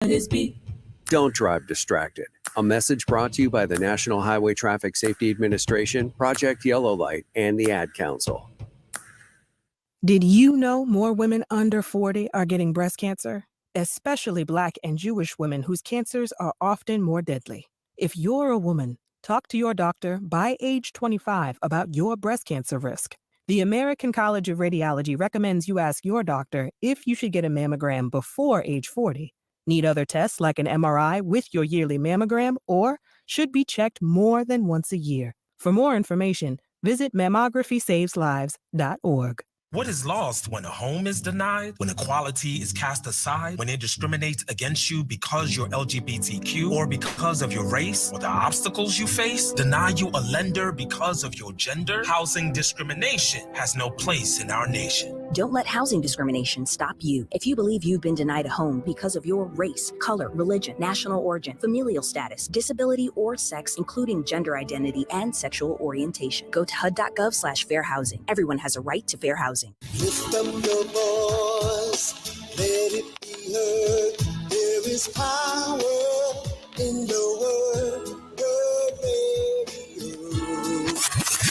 Don't drive distracted. A message brought to you by the National Highway Traffic Safety Administration, Project Yellow Light, and the Ad Council. Did you know more women under 40 are getting breast cancer? Especially Black and Jewish women whose cancers are often more deadly. If you're a woman, talk to your doctor by age 25 about your breast cancer risk. The American College of Radiology recommends you ask your doctor if you should get a mammogram before age 40. Need other tests like an MRI with your yearly mammogram, or should be checked more than once a year. For more information, visit mammography-saves-lives.org. What is lost when a home is denied, when equality is cast aside, when it discriminates against you because you're LGBTQ or because of your race, or the obstacles you face, deny you a lender because of your gender? Housing discrimination has no place in our nation. Don't let housing discrimination stop you. If you believe you've been denied a home because of your race, color, religion, national origin, familial status, disability, or sex, including gender identity and sexual orientation, go to HUD.gov/fair housing. Everyone has a right to fair housing. Lift up your voice, let it be heard. There is power in your word, radio.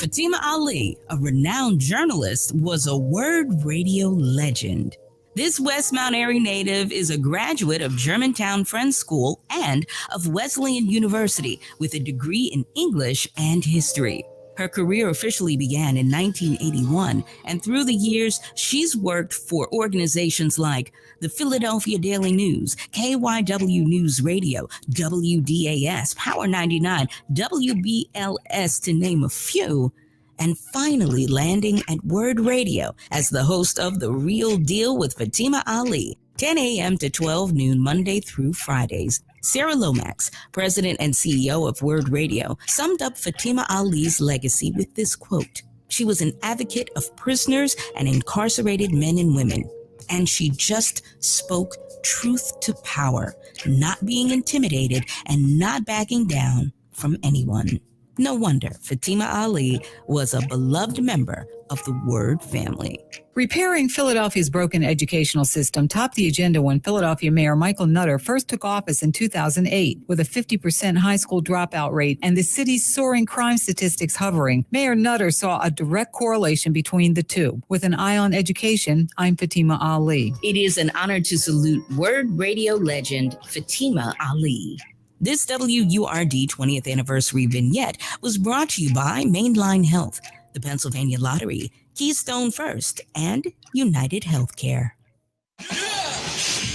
Fatima Ali, a renowned journalist, was a Word Radio legend. This West Mount Airy native is a graduate of Germantown Friends School and of Wesleyan University with a degree in English and history. Her career officially began in 1981, and through the years, she's worked for organizations like the Philadelphia Daily News, KYW News Radio, WDAS, Power 99, WBLS, to name a few, and finally landing at Word Radio as the host of The Real Deal with Fatima Ali, 10 a.m. to 12 noon, Monday through Fridays. Sarah Lomax, president and CEO of Word Radio, summed up Fatima Ali's legacy with this quote: "She was an advocate of prisoners and incarcerated men and women, and she just spoke truth to power, not being intimidated and not backing down from anyone." No wonder Fatima Ali was a beloved member of the Word family. Repairing Philadelphia's broken educational system topped the agenda when Philadelphia Mayor Michael Nutter first took office in 2008. With a 50% high school dropout rate and the city's soaring crime statistics hovering, Mayor Nutter saw a direct correlation between the two. With an eye on education, I'm Fatima Ali. It is an honor to salute Word Radio legend Fatima Ali. This WURD 20th anniversary vignette was brought to you by Mainline Health, the Pennsylvania Lottery, Keystone First, and United Healthcare.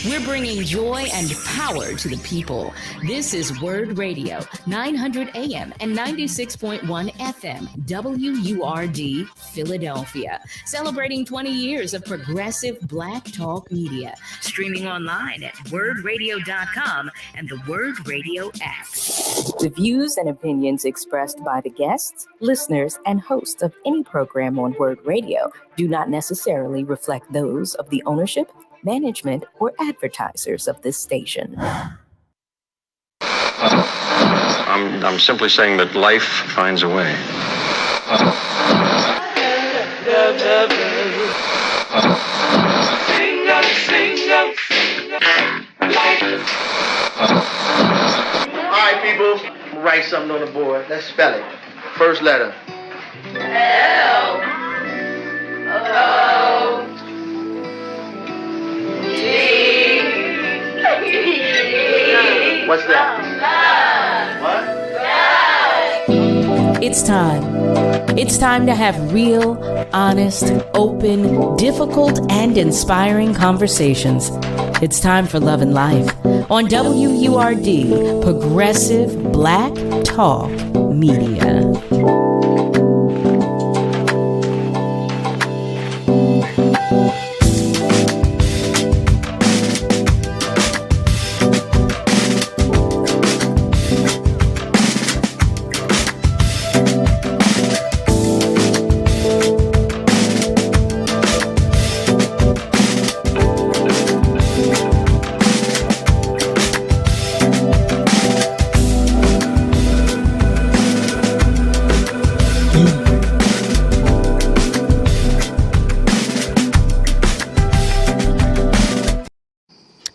We're bringing joy and power to the people. This is Word Radio, 900 AM and 96.1 FM, WURD, Philadelphia. Celebrating 20 years of progressive Black talk media. Streaming online at wordradio.com and the Word Radio app. The views and opinions expressed by the guests, listeners, and hosts of any program on Word Radio do not necessarily reflect those of the ownership, management, or advertisers of this station. I'm simply saying that life finds a way. All right, people, write something on the board. Let's spell it. First letter. L. O. What's that? What? It's time. It's time to have real, honest, open, difficult, and inspiring conversations. It's time for Love and Life on WURD, Progressive Black Talk Media.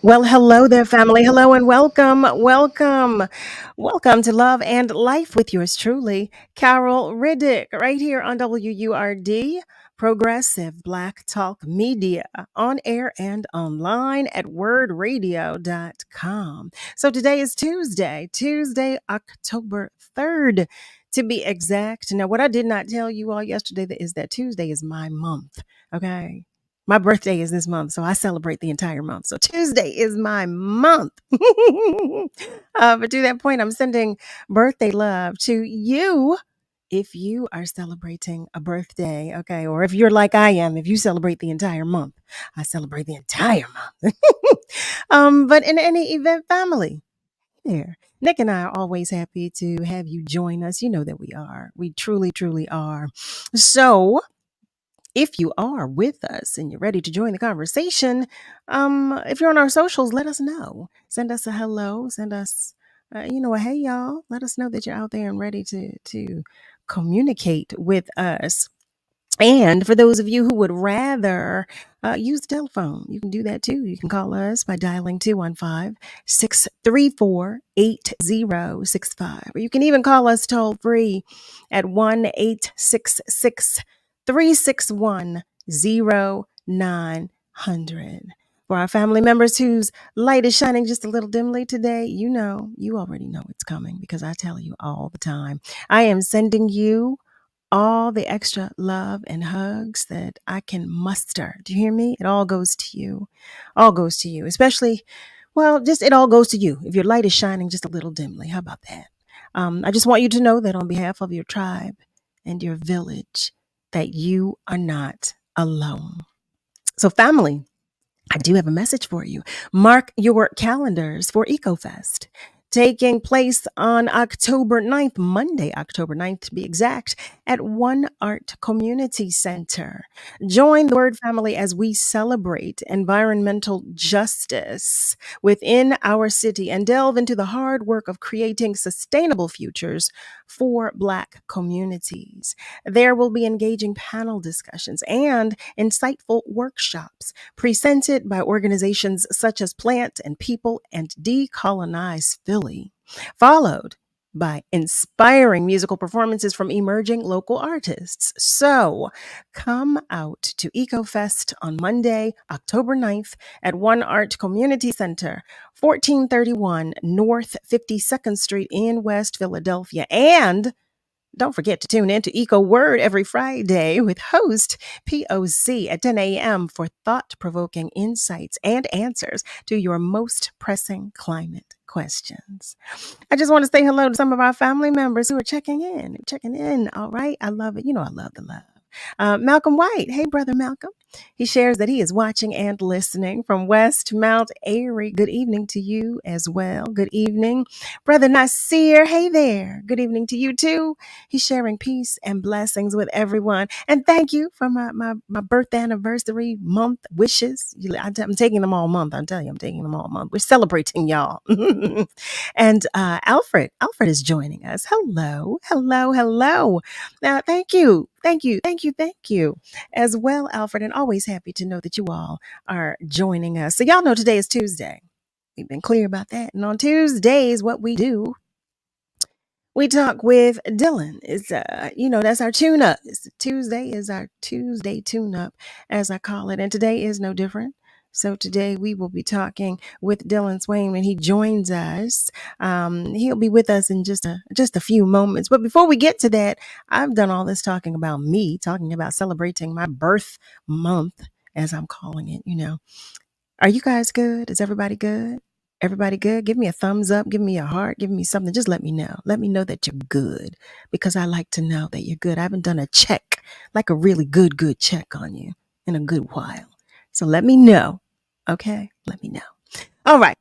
Well, hello there, family. Hello and welcome. Welcome to Love and Life with yours truly, Carol Riddick, right here on WURD, Progressive Black Talk Media, on air and online at wordradio.com. So today is Tuesday, October 3rd, to be exact. Now, what I did not tell you all yesterday is that Tuesday is my month, okay? My birthday is this month, so I celebrate the entire month. So Tuesday is my month. But to that point, I'm sending birthday love to you if you are celebrating a birthday, okay? Or if you're like I am, if you celebrate the entire month, I celebrate the entire month. But in any event, family, here. Nick and I are always happy to have you join us. You know that we are. We truly, truly are. So, if you are with us and you're ready to join the conversation, if you're on our socials, let us know. Send us a hello. Send us, a hey y'all. Let us know that you're out there and ready to communicate with us. And for those of you who would rather use the telephone, you can do that too. You can call us by dialing 215-634-8065. Or you can even call us toll free at 1-866-361-0900. For our family members whose light is shining just a little dimly today, you already know it's coming because I tell you all the time. I am sending you all the extra love and hugs that I can muster. Do you hear me? It all goes to you. All goes to you. Especially, just it all goes to you. If your light is shining just a little dimly, how about that? I just want you to know that on behalf of your tribe and your village, that you are not alone. So family, I do have a message for you. Mark your calendars for EcoFest, taking place on October 9th, Monday, October 9th to be exact, at One Art Community Center. Join the Word family as we celebrate environmental justice within our city and delve into the hard work of creating sustainable futures for Black communities. There will be engaging panel discussions and insightful workshops presented by organizations such as Plant and People and Decolonize Philly, followed by inspiring musical performances from emerging local artists. So come out to EcoFest on Monday, October 9th at One Art Community Center, 1431 North 52nd Street in West Philadelphia. And don't forget to tune in to Eco Word every Friday with host POC at 10 a.m. for thought-provoking insights and answers to your most pressing climate questions. I just want to say hello to some of our family members who are checking in. All right. I love it. I love the love. Malcolm White. Hey, brother Malcolm. He shares that he is watching and listening from West Mount Airy. Good evening to you as well. Good evening. Brother Nasir. Hey there. Good evening to you too. He's sharing peace and blessings with everyone. And thank you for my birth anniversary month wishes. I'm taking them all month. I'm telling you, I'm taking them all month. We're celebrating y'all. And Alfred is joining us. Hello. Now, thank you as well, Alfred, and always happy to know that you all are joining us. So y'all know today is Tuesday. We've been clear about that. And on Tuesdays, what we do, we talk with Dillon. It's that's our tune-up. Tuesday is our Tuesday tune-up, as I call it. And today is no different. So today we will be talking with Dillon Swaine when he joins us. He'll be with us in just a few moments. But before we get to that, I've done all this talking about celebrating my birth month, as I'm calling it. Are you guys good? Is everybody good? Everybody good? Give me a thumbs up. Give me a heart. Give me something. Just let me know. Let me know that you're good, because I like to know that you're good. I haven't done a check, like a really good check on you in a good while. So let me know. Okay? Let me know. All right.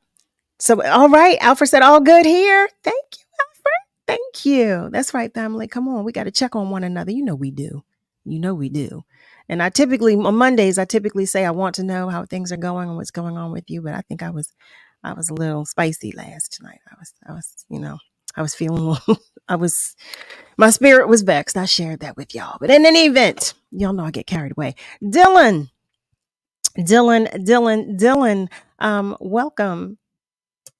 So, all right. Alfred said, all good here. Thank you, Alfred. Thank you. That's right, family. Come on. We got to check on one another. We do. We do. And on Mondays, I typically say I want to know how things are going and what's going on with you. But I think I was a little spicy last night. I was feeling my spirit was vexed. I shared that with y'all. But in any event, y'all know I get carried away. Dillon, Dylan, welcome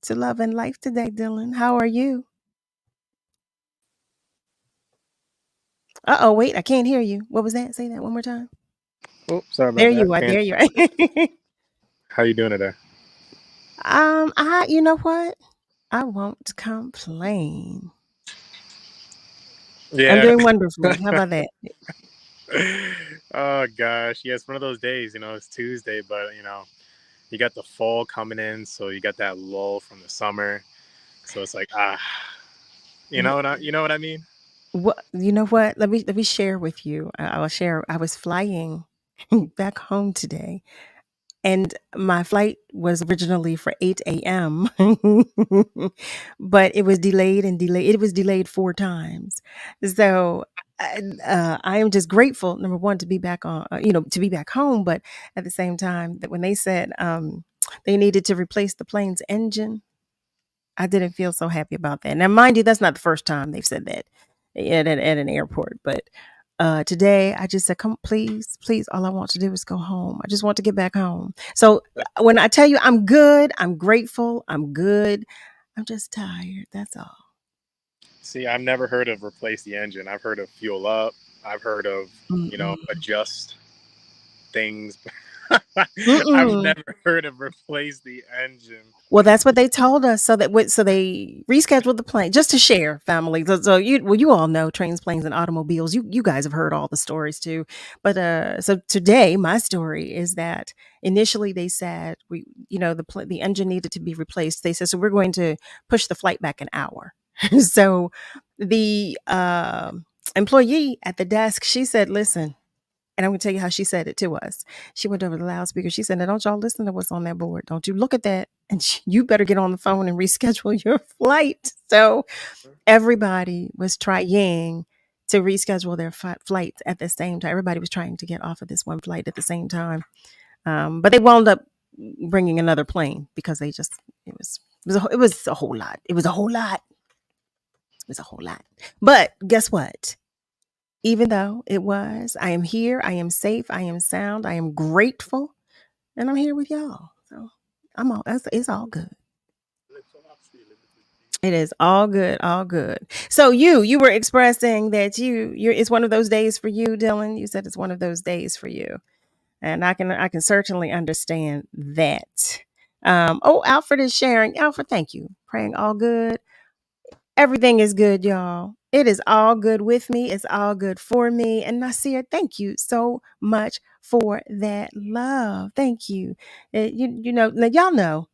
to Love and Life today, Dylan. How are you? Uh-oh, wait, I can't hear you. What was that? Say that one more time. Oh, sorry about There that. you are. There you are. How you doing today? You know what? I won't complain. I'm Yeah. doing wonderfully. How about that? Oh gosh, yeah, it's one of those days. It's Tuesday, but you got the fall coming in, so you got that lull from the summer. So it's like you know what I mean? What you know what? Let me share with you. I will share. I was flying back home today, and my flight was originally for 8 a.m. but it was delayed and delayed. It was delayed 4 times. So I am just grateful, number one, to be back to be back home. But at the same time, that when they said they needed to replace the plane's engine, I didn't feel so happy about that. Now, mind you, that's not the first time they've said that at an airport. But today, I just said, "Come, please, please. All I want to do is go home. I just want to get back home." So when I tell you I'm good, I'm grateful, I'm good. I'm just tired. That's all. See, I've never heard of replace the engine. I've heard of fuel up. I've heard of Mm-mm. adjust things. I've Mm-mm. never heard of replace the engine. Well, that's what they told us. So they rescheduled the plane just to share, family. So you all know trains, planes, and automobiles. You guys have heard all the stories too. But so today my story is that initially they said the engine needed to be replaced. They said, so we're going to push the flight back an hour. So the employee at the desk, she said, listen. And I'm going to tell you how she said it to us. She went over the loudspeaker. She said, now don't y'all listen to what's on that board. Don't you look at that. And you better get on the phone and reschedule your flight. So everybody was trying to reschedule their flights at the same time. Everybody was trying to get off of this one flight at the same time. But they wound up bringing another plane because it was a whole lot. It was a whole lot. It was a whole lot. But guess what? Even though I am here, I am safe, I am sound, I am grateful, and I'm here with y'all. So it's all good. It is all good, all good. So you were expressing that it's one of those days for you, Dylan. You said it's one of those days for you, and I can certainly understand that. Alfred is sharing. Alfred, thank you. Praying all good. Everything is good, y'all. It is all good with me. It's all good for me. And Nasir, thank you so much for that love. Thank you. Now y'all know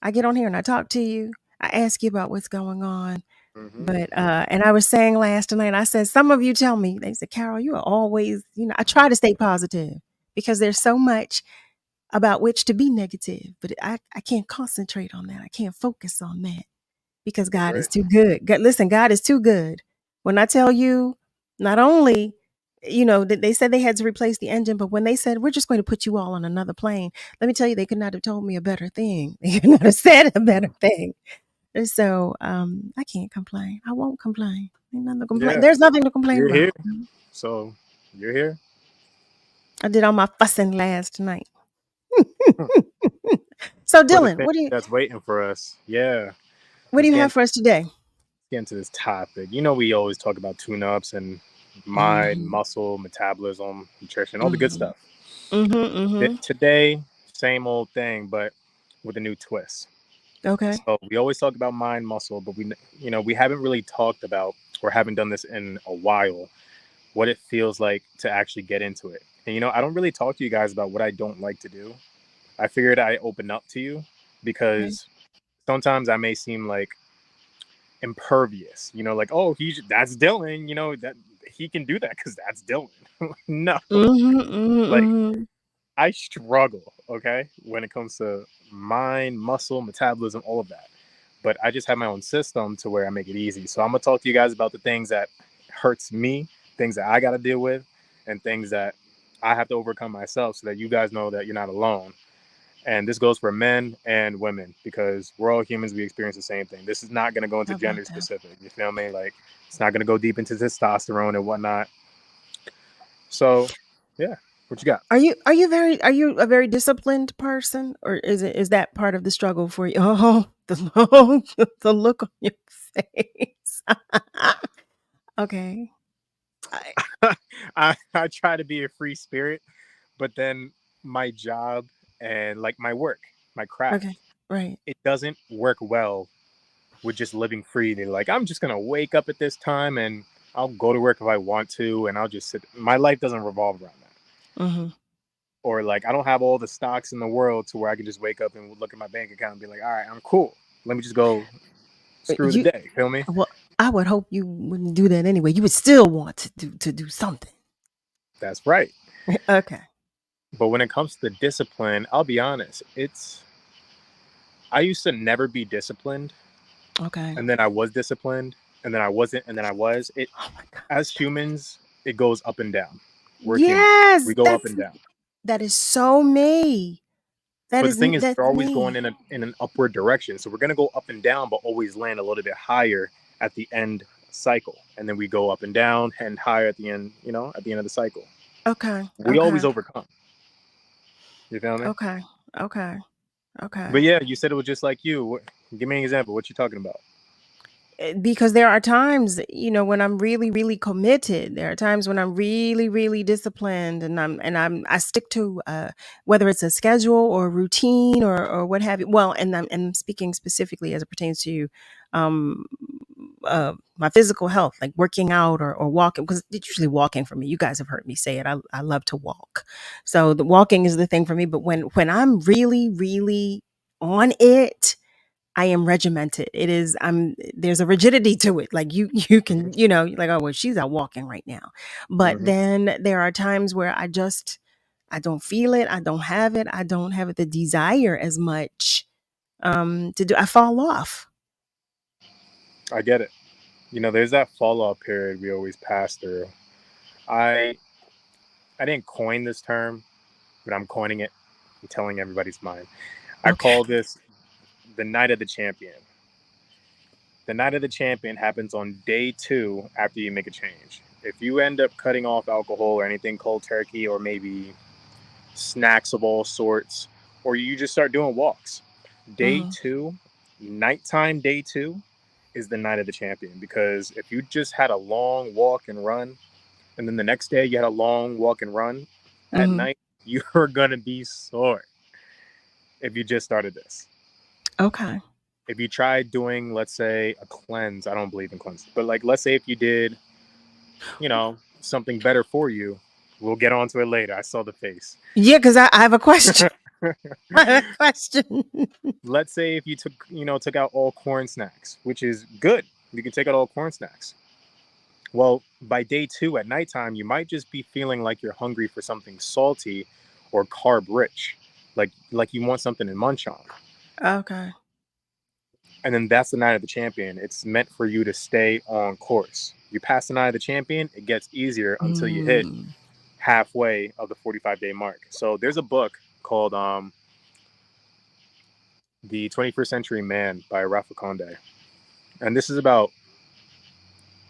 I get on here and I talk to you. I ask you about what's going on. Mm-hmm. But and I was saying last night, I said, some of you tell me, they said, Carol, you are always, I try to stay positive because there's so much about which to be negative, but I can't concentrate on that. I can't focus on that. Because God is too good. Listen, God is too good. When I tell you, not only, they said they had to replace the engine, but when they said, we're just going to put you all on another plane, let me tell you, they could not have told me a better thing. They could not have said a better thing. And so I can't complain. I won't complain. Ain't nothing to complain. Yeah. There's nothing to complain You're about. here. So you're here. I did all my fussing last night. So Dylan, That's waiting for us. Yeah. What do you have for us today? Get into this topic. We always talk about tune-ups and mind, muscle, metabolism, nutrition, all the good stuff. Today, same old thing, but with a new twist. Okay. So we always talk about mind, muscle, but we haven't really talked about, or haven't done this in a while, what it feels like to actually get into it. And I don't really talk to you guys about what I don't like to do. I figured I open up to you because sometimes I may seem like impervious, like, oh, that's Dylan, that he can do that because that's Dylan. No, like I struggle, okay, when it comes to mind, muscle, metabolism, all of that. But I just have my own system to where I make it easy. So I'm gonna talk to you guys about the things that hurts me, things that I got to deal with, and things that I have to overcome myself, so that you guys know that you're not alone. And this goes for men and women because we're all humans. We experience the same thing. This is not going to go into gender specific. You feel me? Like, it's not going to go deep into testosterone and whatnot. So, yeah. What you got? Are you a very disciplined person, or is that part of the struggle for you? Oh, the look on your face. Okay. I try to be a free spirit, but then my job and like my work, my craft, Okay. Right. it doesn't work well with just living freely. Like I'm just gonna wake up at this time and I'll go to work if I want to, and I'll just sit. My life doesn't revolve around that. Mm-hmm. Or like I don't have all the stocks in the world to where I can just wake up and look at my bank account and be like, all right, I'm cool. Let me just go screw the You day. Feel me? Well, I would hope you wouldn't do that anyway. You would still want to do something. That's right. Okay. But when it comes to discipline, I'll be honest. I used to never be disciplined, Okay. and then I was disciplined, and then I wasn't, and then I was. Oh my God. As humans, it goes up and down. We're human. Yes, We go up and down. that is so me. But the thing is, That's we're always me. going in an upward direction. So we're gonna go up and down, but always land a little bit higher at the end cycle, and then we go up and down and higher at the end. At the end of the cycle, Okay. we always overcome. You feel me? Okay. Okay. But yeah, you said it was just like you. Give me an example. What you talking about? Because there are times, when I'm really, really committed. There are times when I'm really, really disciplined, and I stick to whether it's a schedule or a routine or what have you. Well, and I'm speaking specifically as it pertains to um my physical health, like working out or walking, because it's usually walking for me. You guys have heard me say it. I love to walk, so the walking is the thing for me. But when I'm really, really on it, I am regimented. There's a rigidity to it. Like you can, like, oh, well, she's out walking right now. But then there are times where I don't feel it. I don't have it. I don't have the desire as much to do. I fall off. I get it. There's that fall off period we always pass through. I didn't coin this term, but I'm coining it. I'm telling everybody's mine. I call this the night of the champion. The night of the champion happens on day 2 after you make a change. If you end up cutting off alcohol or anything cold turkey, or maybe snacks of all sorts, or you just start doing walks, day 2, nighttime day 2 is the night of the champion. Because if you just had a long walk and run, and then the next day you had a long walk and run, at night you're gonna be sore if you just started this. Okay. If you tried doing, let's say, a cleanse, I don't believe in cleanse, but like, let's say if you did, something better for you, we'll get onto it later. I saw the face. Yeah, because I have a question. I have a question. Let's say if you took out all corn snacks, which is good. You can take out all corn snacks. Well, by day 2 at nighttime, you might just be feeling like you're hungry for something salty or carb rich, like you want something to munch on. Okay. And then that's the night of the champion. It's meant for you to stay on course. You pass the night of the champion, it gets easier until you hit halfway of the 45-day mark. So there's a book called The 21st Century Man by Rafa Conde. And this is about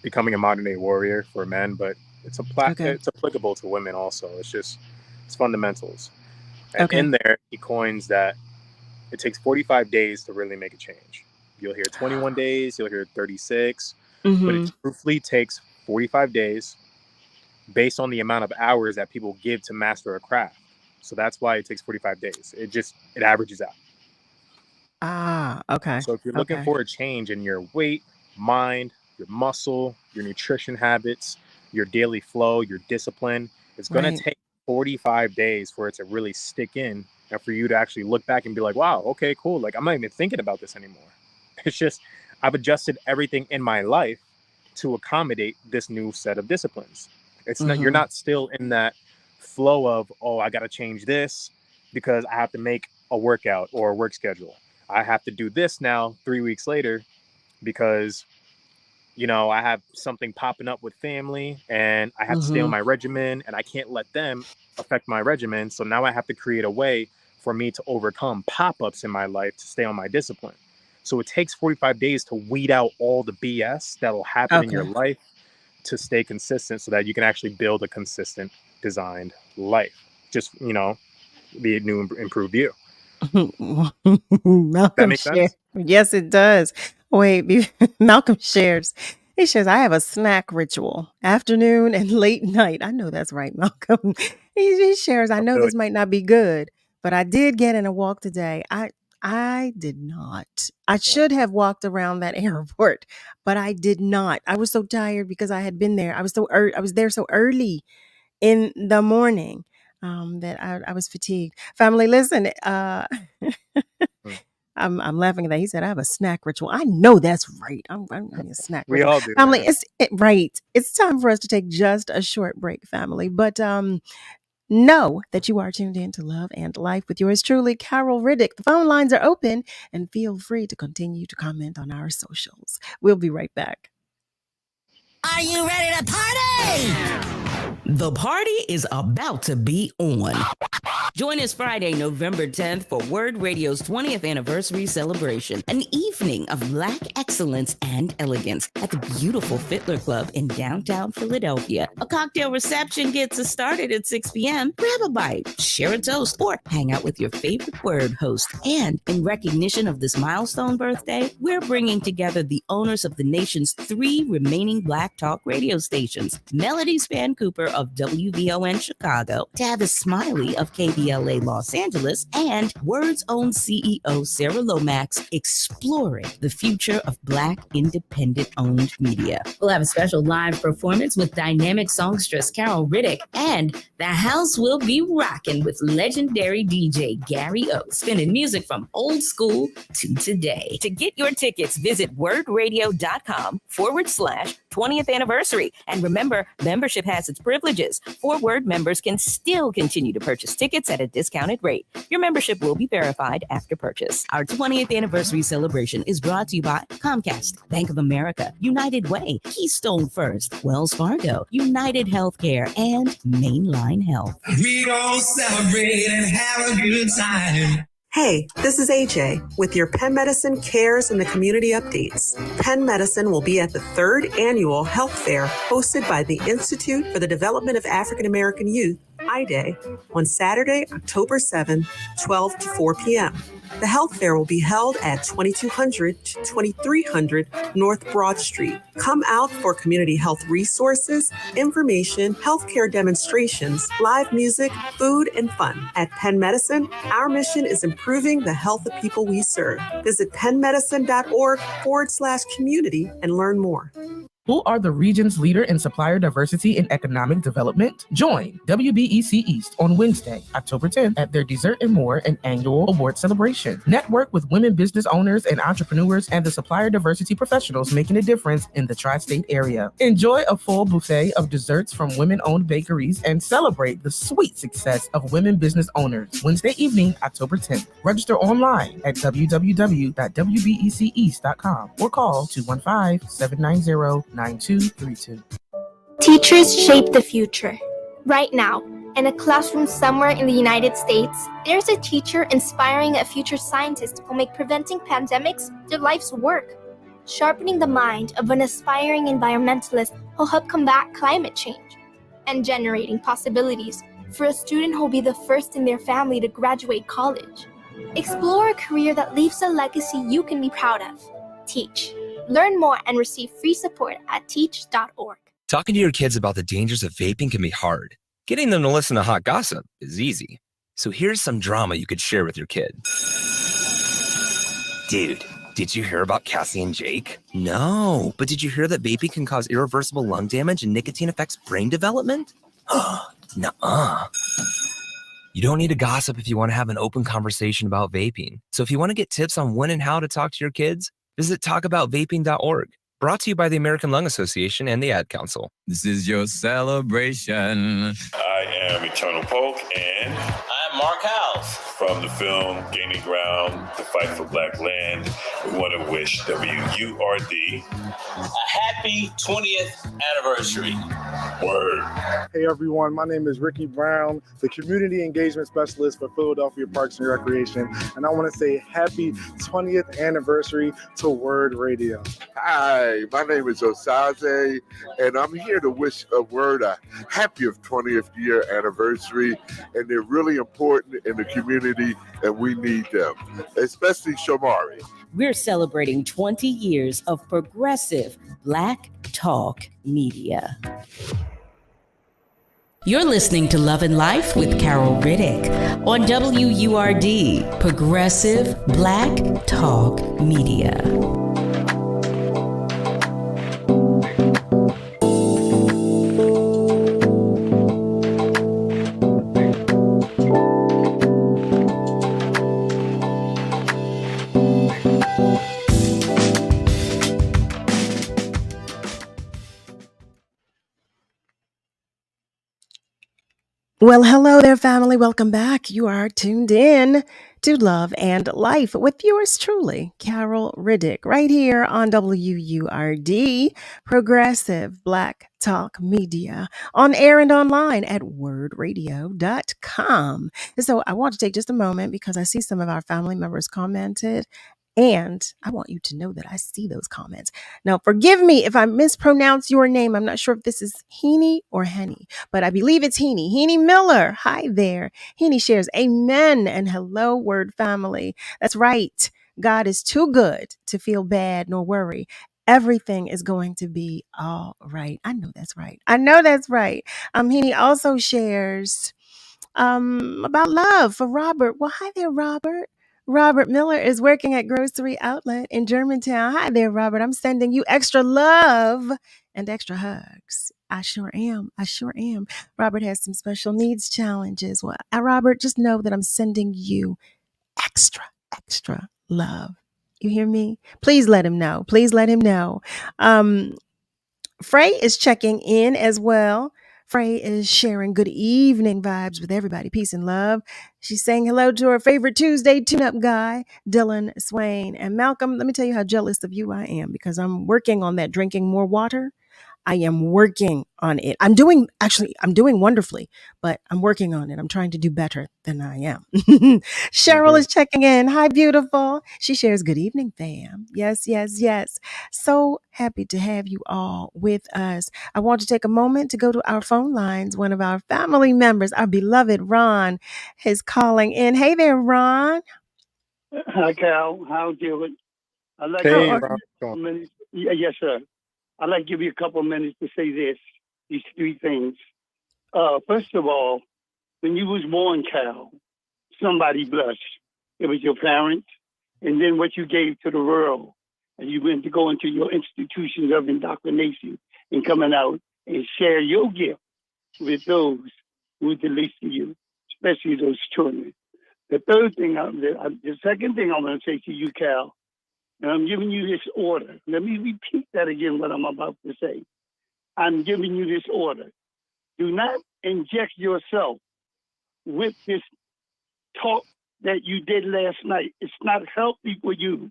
becoming a modern day warrior for men, but it's applicable to women also. It's fundamentals. And in there, he coins that it takes 45 days to really make a change. You'll hear 21 days, you'll hear 36, but it truthfully takes 45 days based on the amount of hours that people give to master a craft. So that's why it takes 45 days. It averages out. Ah, okay. So if you're looking for a change in your weight, mind, your muscle, your nutrition habits, your daily flow, your discipline, it's going to take 45 days for it to really stick in, and for you to actually look back and be like, wow, okay, cool. Like, I'm not even thinking about this anymore. It's just, I've adjusted everything in my life to accommodate this new set of disciplines. It's not, you're not still in that flow of, oh, I got to change this because I have to make a workout or a work schedule. I have to do this now 3 weeks later because, I have something popping up with family and I have to stay on my regimen, and I can't let them affect my regimen. So now I have to create a way for me to overcome pop-ups in my life to stay on my discipline. So it takes 45 days to weed out all the BS that'll happen in your life to stay consistent so that you can actually build a consistent designed life. Just, the new improved you. That Malcolm makes shares. sense? Yes, it does. Wait, Malcolm shares. He shares, I have a snack ritual, afternoon and late night. I know that's right, Malcolm. He shares, I know Really? this might not be good, but I did get in a walk today. I did not. I should have walked around that airport, but I did not. I was so tired because I had been there. I was there so early in the morning that I was fatigued. Family, listen, Mm. I'm laughing at that. He said, I have a snack ritual. I know that's right. I mean, a snack We ritual. all do, Family, man. right. It's time for us to take just a short break, family. But know that you are tuned in to Love and Life with yours truly, Carol Riddick. The phone lines are open and feel free to continue to comment on our socials. We'll be right back. Are you ready to party? The party is about to be on. Join us Friday, November 10th for Word Radio's 20th anniversary celebration, an evening of Black excellence and elegance at the beautiful Fiddler Club in downtown Philadelphia. A cocktail reception gets us started at 6 p.m. Grab a bite, share a toast, or hang out with your favorite Word host. And in recognition of this milestone birthday, we're bringing together the owners of the nation's 3 remaining Black talk radio stations, Melody Span Cooper of WVON Chicago, Tavis Smiley of KBLA Los Angeles, and Word's own CEO Sarah Lomax, exploring the future of Black independent-owned media. We'll have a special live performance with dynamic songstress Carol Riddick, and the house will be rocking with legendary DJ Gary O, spinning music from old school to today. To get your tickets, visit wordradio.com/20th anniversary. And remember, membership has its privileges. For Word members can still continue to purchase tickets at a discounted rate. Your membership will be verified after purchase. Our 20th anniversary celebration is brought to you by Comcast, Bank of America, United Way, Keystone First, Wells Fargo, United Healthcare, and Mainline Health. We gon' celebrate and have a good time. Hey, this is AJ with your Penn Medicine Cares and the Community Updates. Penn Medicine will be at the 3rd Annual Health Fair hosted by the Institute for the Development of African American Youth, IDAY, on Saturday, October 7th, 12 to 4 p.m. The health fair will be held at 2200 to 2300 North Broad Street. Come out for community health resources, information, healthcare demonstrations, live music, food, and fun. At Penn Medicine, our mission is improving the health of people we serve. Visit pennmedicine.org/community and learn more. Who are the region's leader in supplier diversity and economic development? Join WBEC East on Wednesday, October 10th at their Dessert and More and annual award celebration. Network with women business owners and entrepreneurs and the supplier diversity professionals making a difference in the tri-state area. Enjoy a full buffet of desserts from women-owned bakeries and celebrate the sweet success of women business owners. Wednesday evening, October 10th. Register online at www.wbeceast.com or call 215-790-9232. Teachers shape the future. Right now, in a classroom somewhere in the United States, there's a teacher inspiring a future scientist who will make preventing pandemics their life's work, sharpening the mind of an aspiring environmentalist who'll help combat climate change, and generating possibilities for a student who'll be the first in their family to graduate college. Explore a career that leaves a legacy you can be proud of. Teach. Learn more and receive free support at teach.org. Talking to your kids about the dangers of vaping can be hard. Getting them to listen to hot gossip is easy. So here's some drama you could share with your kid. Dude, did you hear about Cassie and Jake? No, but did you hear that vaping can cause irreversible lung damage and nicotine affects brain development? Nuh-uh. You don't need to gossip if you want to have an open conversation about vaping. So if you want to get tips on when and how to talk to your kids, visit talkaboutvaping.org. Brought to you by the American Lung Association and the Ad Council. This is your celebration. I am Eternal Polk, and I'm Mark House. from the film Gaining Ground, The Fight for Black Land. We want to wish WURD a happy 20th anniversary. Word. Hey everyone, my name is Ricky Brown, the Community Engagement Specialist for Philadelphia Parks and Recreation, and I want to say happy 20th anniversary to Word Radio. Hi, my name is Osaze, and I'm here to wish Word a happy 20th year anniversary, and they're really important in the community, and we need them, especially Shamari. We're celebrating 20 years of progressive Black Talk Media. You're listening to Love and Life with Carol Riddick on WURD, Progressive Black Talk Media. Well, hello there, family. Welcome back. You are tuned in to Love and Life with yours truly, Carol Riddick, right here on WURD, Progressive Black Talk Media, on air and online at wordradio.com. And so I want to take just a moment because I see some of our family members commented. And I want you to know that I see those comments. Now, forgive me if I mispronounce your name. I'm not sure if this is Heaney or Henny, but I believe it's Heaney. Heaney Miller. Hi there. Heaney shares amen and hello, Word family. That's right. God is too good to feel bad nor worry. Everything is going to be all right. I know that's right. I know that's right. Heaney also shares about love for Robert. Well, hi there, Robert. Robert Miller is working at Grocery Outlet in Germantown. Hi there, Robert. I'm sending you extra love and extra hugs. I sure am. I sure am. Robert has some special needs challenges. Well, Robert, just know that I'm sending you extra love. You hear me? Please let him know. Please let him know. Frey is checking in as well. Frey is sharing good evening vibes with everybody. Peace and love. She's saying hello to her favorite Tuesday tune-up guy, Dillon Swaine. And Malcolm, let me tell you how jealous of you I am because I'm working on that drinking more water. I am working on it. I'm doing wonderfully, but I'm working on it. I'm trying to do better than I am. Cheryl is checking in. Hi, beautiful. She shares good evening, fam. Yes. So happy to have you all with us. I want to take a moment to go to our phone lines. One of our family members, our beloved Ron, is calling in. Hey there, Ron. Hi, Cal. How you doing? I'd like Hey, to Ron. Yes, sir. I'd like to give you a couple of minutes to say these three things. First of all, when you was born, Cal, somebody blushed. It was your parents, and then what you gave to the world. And you went to go into your institutions of indoctrination and coming out and share your gift with those who are the least of you, especially those children. The second thing I'm going to say to you, Cal, and I'm giving you this order. Let me repeat that again, what I'm about to say. I'm giving you this order. Do not inject yourself with this talk that you did last night. It's not healthy for you.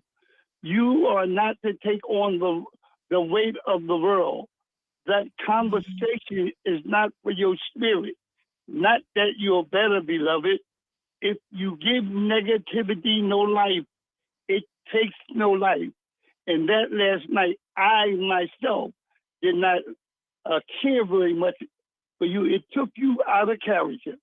You are not to take on the weight of the world. That conversation is not for your spirit. Not that you're better, beloved. If you give negativity no life, it takes no life. And that last night, I myself did not care very much for you. It took you out of character.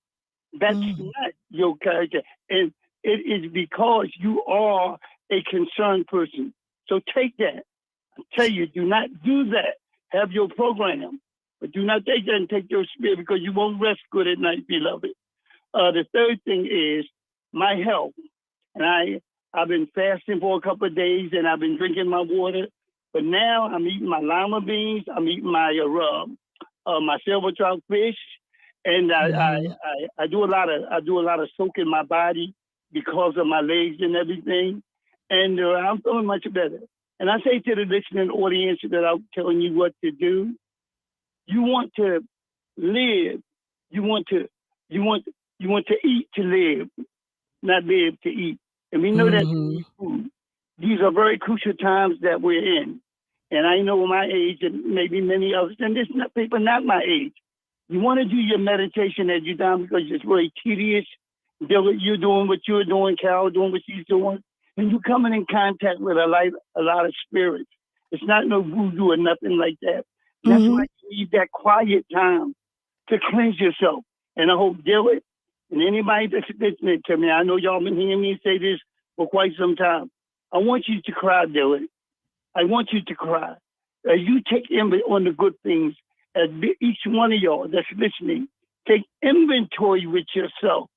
That's not your character. And it is because you are a concerned person. So take that. I tell you, do not do that. Have your program. But do not take that and take your spirit because you won't rest good at night, beloved. The third thing is my health. And I've been fasting for a couple of days and I've been drinking my water, but now I'm eating my lima beans. I'm eating my silver trout fish, and I do a lot of soaking my body because of my legs and everything, and I'm feeling much better. And I say to the listening audience that I'm telling you what to do. You want to live. You want to eat to live. not be able to eat. And we know that you need food. These are very crucial times that we're in. And I know my age and maybe many others, and there's not people not my age. You want to do your meditation as you're down because it's very tedious. You're doing what you're doing, Carol doing what she's doing, and you're coming in contact with a lot of spirits. It's not no voodoo or nothing like that. That's why you need that quiet time to cleanse yourself. And I hope Dylan and anybody that's listening to me, I know y'all been hearing me say this for quite some time. I want you to cry, Dylan. I want you to cry. As you take inventory on the good things, as each one of y'all that's listening, take inventory with yourself.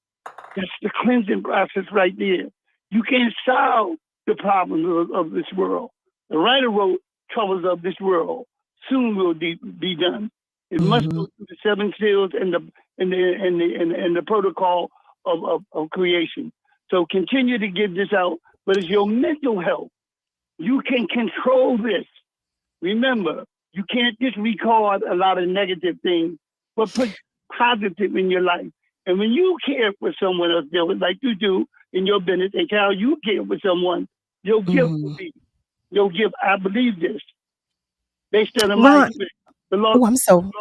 That's the cleansing process right there. You can't solve the problems of this world. The writer wrote, troubles of this world soon will be done. It must go through the seven seals and the protocol of creation. So continue to give this out, but it's your mental health. You can control this. Remember, you can't just record a lot of negative things, but put positive in your life. And when you care for someone else, like you do in your business, and Carol, you care for someone, your gift will be, your gift, I believe this. Based on my experience.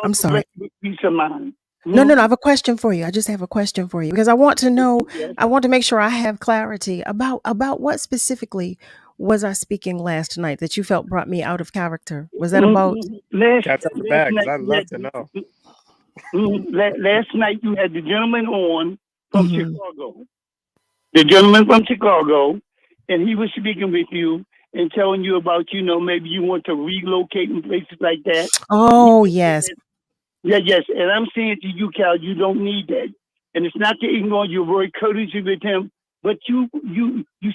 I'm sorry. Peace of mind. No, I have a question for you. I just have a question for you because I want to know, I want to make sure I have clarity about what specifically was I speaking last night that you felt brought me out of character. Was that about? Cats out the bag, because I'd love to know. Last night you had the gentleman on from Chicago. The gentleman from Chicago, and he was speaking with you and telling you about, maybe you want to relocate in places like that. Oh, yes. Yes. And I'm saying to you, Cal, you don't need that. And it's not to ignore, you're very courteous with him, but you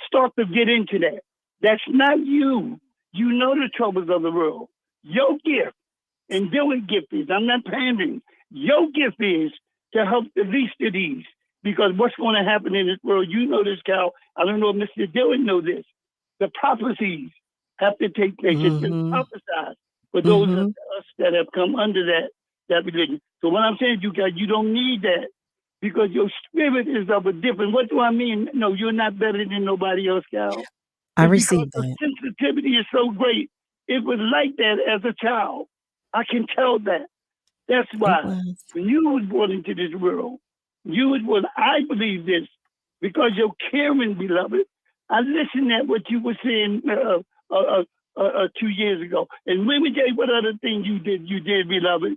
start to get into that. That's not you. You know the troubles of the world. Your gift, and Dylan's gift is, I'm not pandering, your gift is to help the least of these. Because what's going to happen in this world, you know this, Cal. I don't know if Mr. Dillon know this. The prophecies have to take place. It's been prophesied for those of us that have come under that religion. So what I'm saying to you guys, you don't need that because your spirit is of a different. What do I mean? No, you're not better than nobody else, Cal. I received that. The sensitivity is so great. It was like that as a child. I can tell that. That's why when you was born into this world, I believe this, because you're caring, beloved. I listened at what you were saying 2 years ago. And let me tell you what other thing you did, beloved.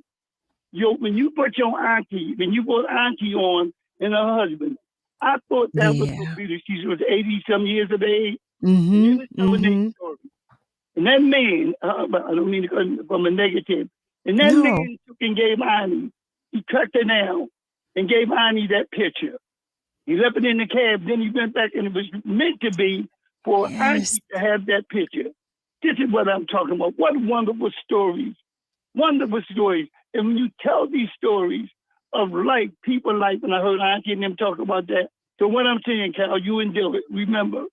When you put your auntie, when you put auntie on and her husband, I thought that was so beautiful. She was 80-some years of age. And that man, I don't mean to go from a negative, and that man took and gave Annie, he tracked her down and gave Annie that picture. He left it in the cab, then he went back, and it was meant to be for Annie to have that picture. This is what I'm talking about. What wonderful stories. Wonderful stories. And when you tell these stories of life, people life, and I heard Auntie and them talk about that. So what I'm saying, Cal, you and Dylan, remember,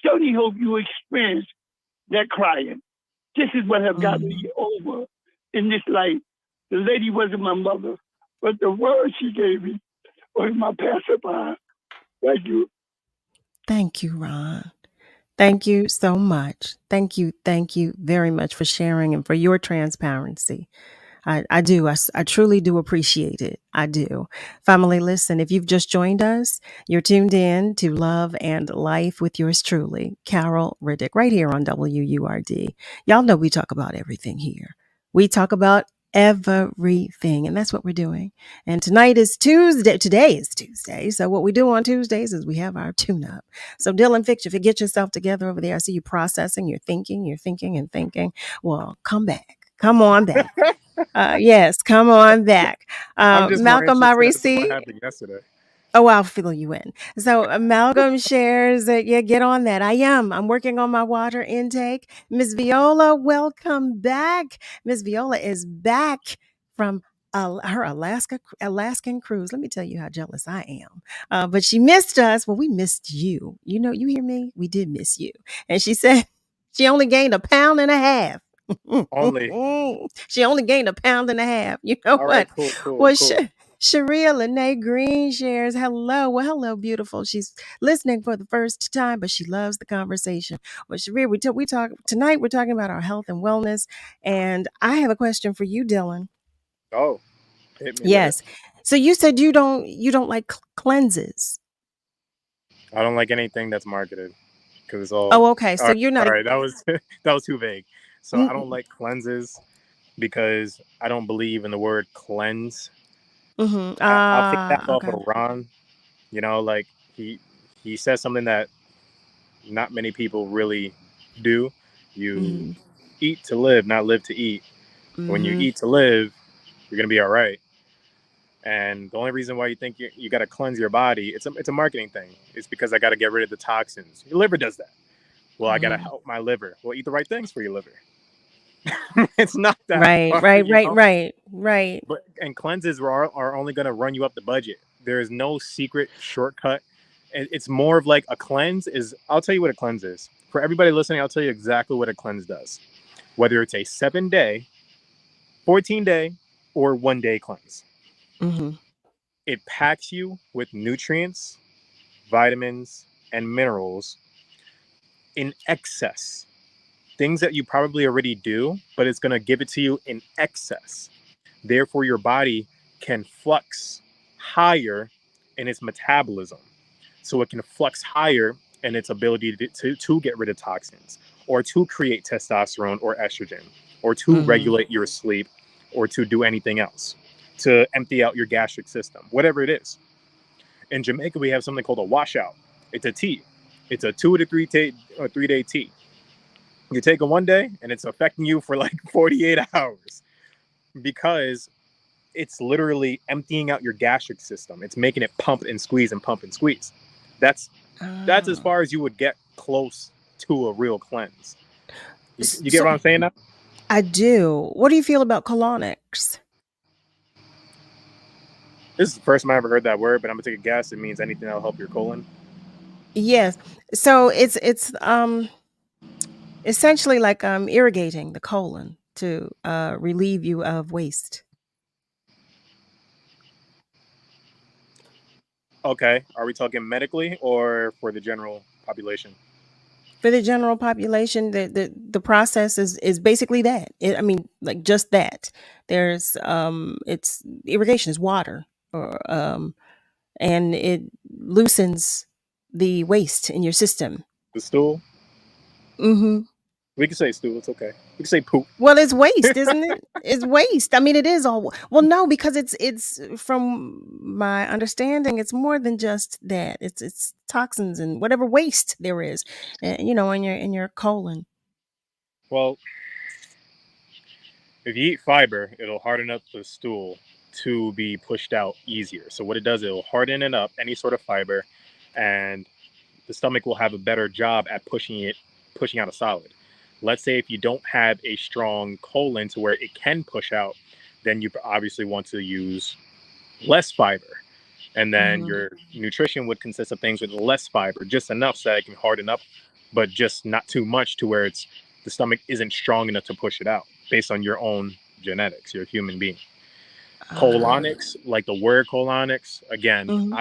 certainly hope you experience that crying. This is what has gotten me over in this life. The lady wasn't my mother, but the word she gave me was my pacifier. Thank you. Thank you, Ron. Thank you so much. Thank you very much for sharing and for your transparency. I do. I truly do appreciate it. I do. Family, listen, if you've just joined us, you're tuned in to Love and Life with yours truly, Carol Riddick, right here on WURD. Y'all know we talk about everything here. We talk about everything, and that's what we're doing. And tonight is Tuesday. Today is Tuesday. So what we do on Tuesdays is we have our tune-up. So Dillon Fix, if you get yourself together over there, I see you processing, you're thinking. Well, come back. Come on back. Yes, come on back. Malcolm Marisi. What happened yesterday? Oh, I'll fill you in. So Malcolm shares that, get on that. I'm working on my water intake. Miss Viola, welcome back. Miss Viola is back from her Alaskan cruise. Let me tell you how jealous I am. But she missed us. Well, we missed you. You hear me? We did miss you. And she said she only gained 1.5 pounds. Only. She only gained 1.5 pounds. You know all what? Right, cool. Sharia Lene Green shares, hello. Well, hello, beautiful. She's listening for the first time, but she loves the conversation. Well, Sharia, we talk tonight. We're talking about our health and wellness, and I have a question for you, Dillon. Oh, hit me with it. Yes. So you said you don't like cleanses. I don't like anything that's marketed because it's all. Oh, okay. So you're not All a. right, that was that was too vague. So I don't like cleanses because I don't believe in the word cleanse. Mm-hmm. I'll take that off Okay. of Ron. Like he says something that not many people really do. You Mm-hmm. eat to live, not live to eat. When you Mm-hmm. eat to live, you're gonna be all right. And the only reason why you think you got to cleanse your body, it's a marketing thing. It's because I got to get rid of the toxins. Your liver does that. Well, I got to Mm-hmm. help my liver. Well, eat the right things for your liver. It's not that Right. hard, Right. Right. Right. Right. And cleanses are only going to run you up the budget. There is no secret shortcut. It's more of like a cleanse is. I'll tell you what a cleanse is. For everybody listening, I'll tell you exactly what a cleanse does. Whether it's a 7-day, 14-day, or 1-day cleanse, Mm-hmm. it packs you with nutrients, vitamins, and minerals in excess. Things that you probably already do, but it's going to give it to you in excess. Therefore, your body can flux higher in its metabolism. So it can flux higher in its ability to get rid of toxins or to create testosterone or estrogen or to Mm-hmm. regulate your sleep or to do anything else, to empty out your gastric system, whatever it is. In Jamaica, we have something called a washout. It's a tea. It's a 2 to 3 day tea. You take it one day and it's affecting you for like 48 hours because it's literally emptying out your gastric system. It's making it pump and squeeze and pump and squeeze. That's as far as you would get close to a real cleanse. You get So what I'm saying now? I do. What do you feel about colonics? This is the first time I ever heard that word, but I'm gonna take a guess. It means anything that'll help your colon. Yes. So it's essentially like irrigating the colon to relieve you of waste. Okay. Are we talking medically or for the general population? For the general population, the process is basically that. I mean, like just that. There's it's irrigation is water, or and it loosens the waste in your system. The stool? Mm-hmm. We can say stool. It's okay. We can say poop. Well, it's waste, isn't it? It's waste. I mean, it is all. Well, no, because it's from my understanding, it's more than just that. It's toxins and whatever waste there is, in your colon. Well, if you eat fiber, it'll harden up the stool to be pushed out easier. So what it does, it'll harden it up, any sort of fiber, and the stomach will have a better job at pushing out a solid. Let's say if you don't have a strong colon to where it can push out, then you obviously want to use less fiber. And then Mm-hmm. your nutrition would consist of things with less fiber, just enough so that it can harden up, but just not too much to where the stomach isn't strong enough to push it out based on your own genetics. You're a human being. Colonics, like the word colonics, again, Mhm.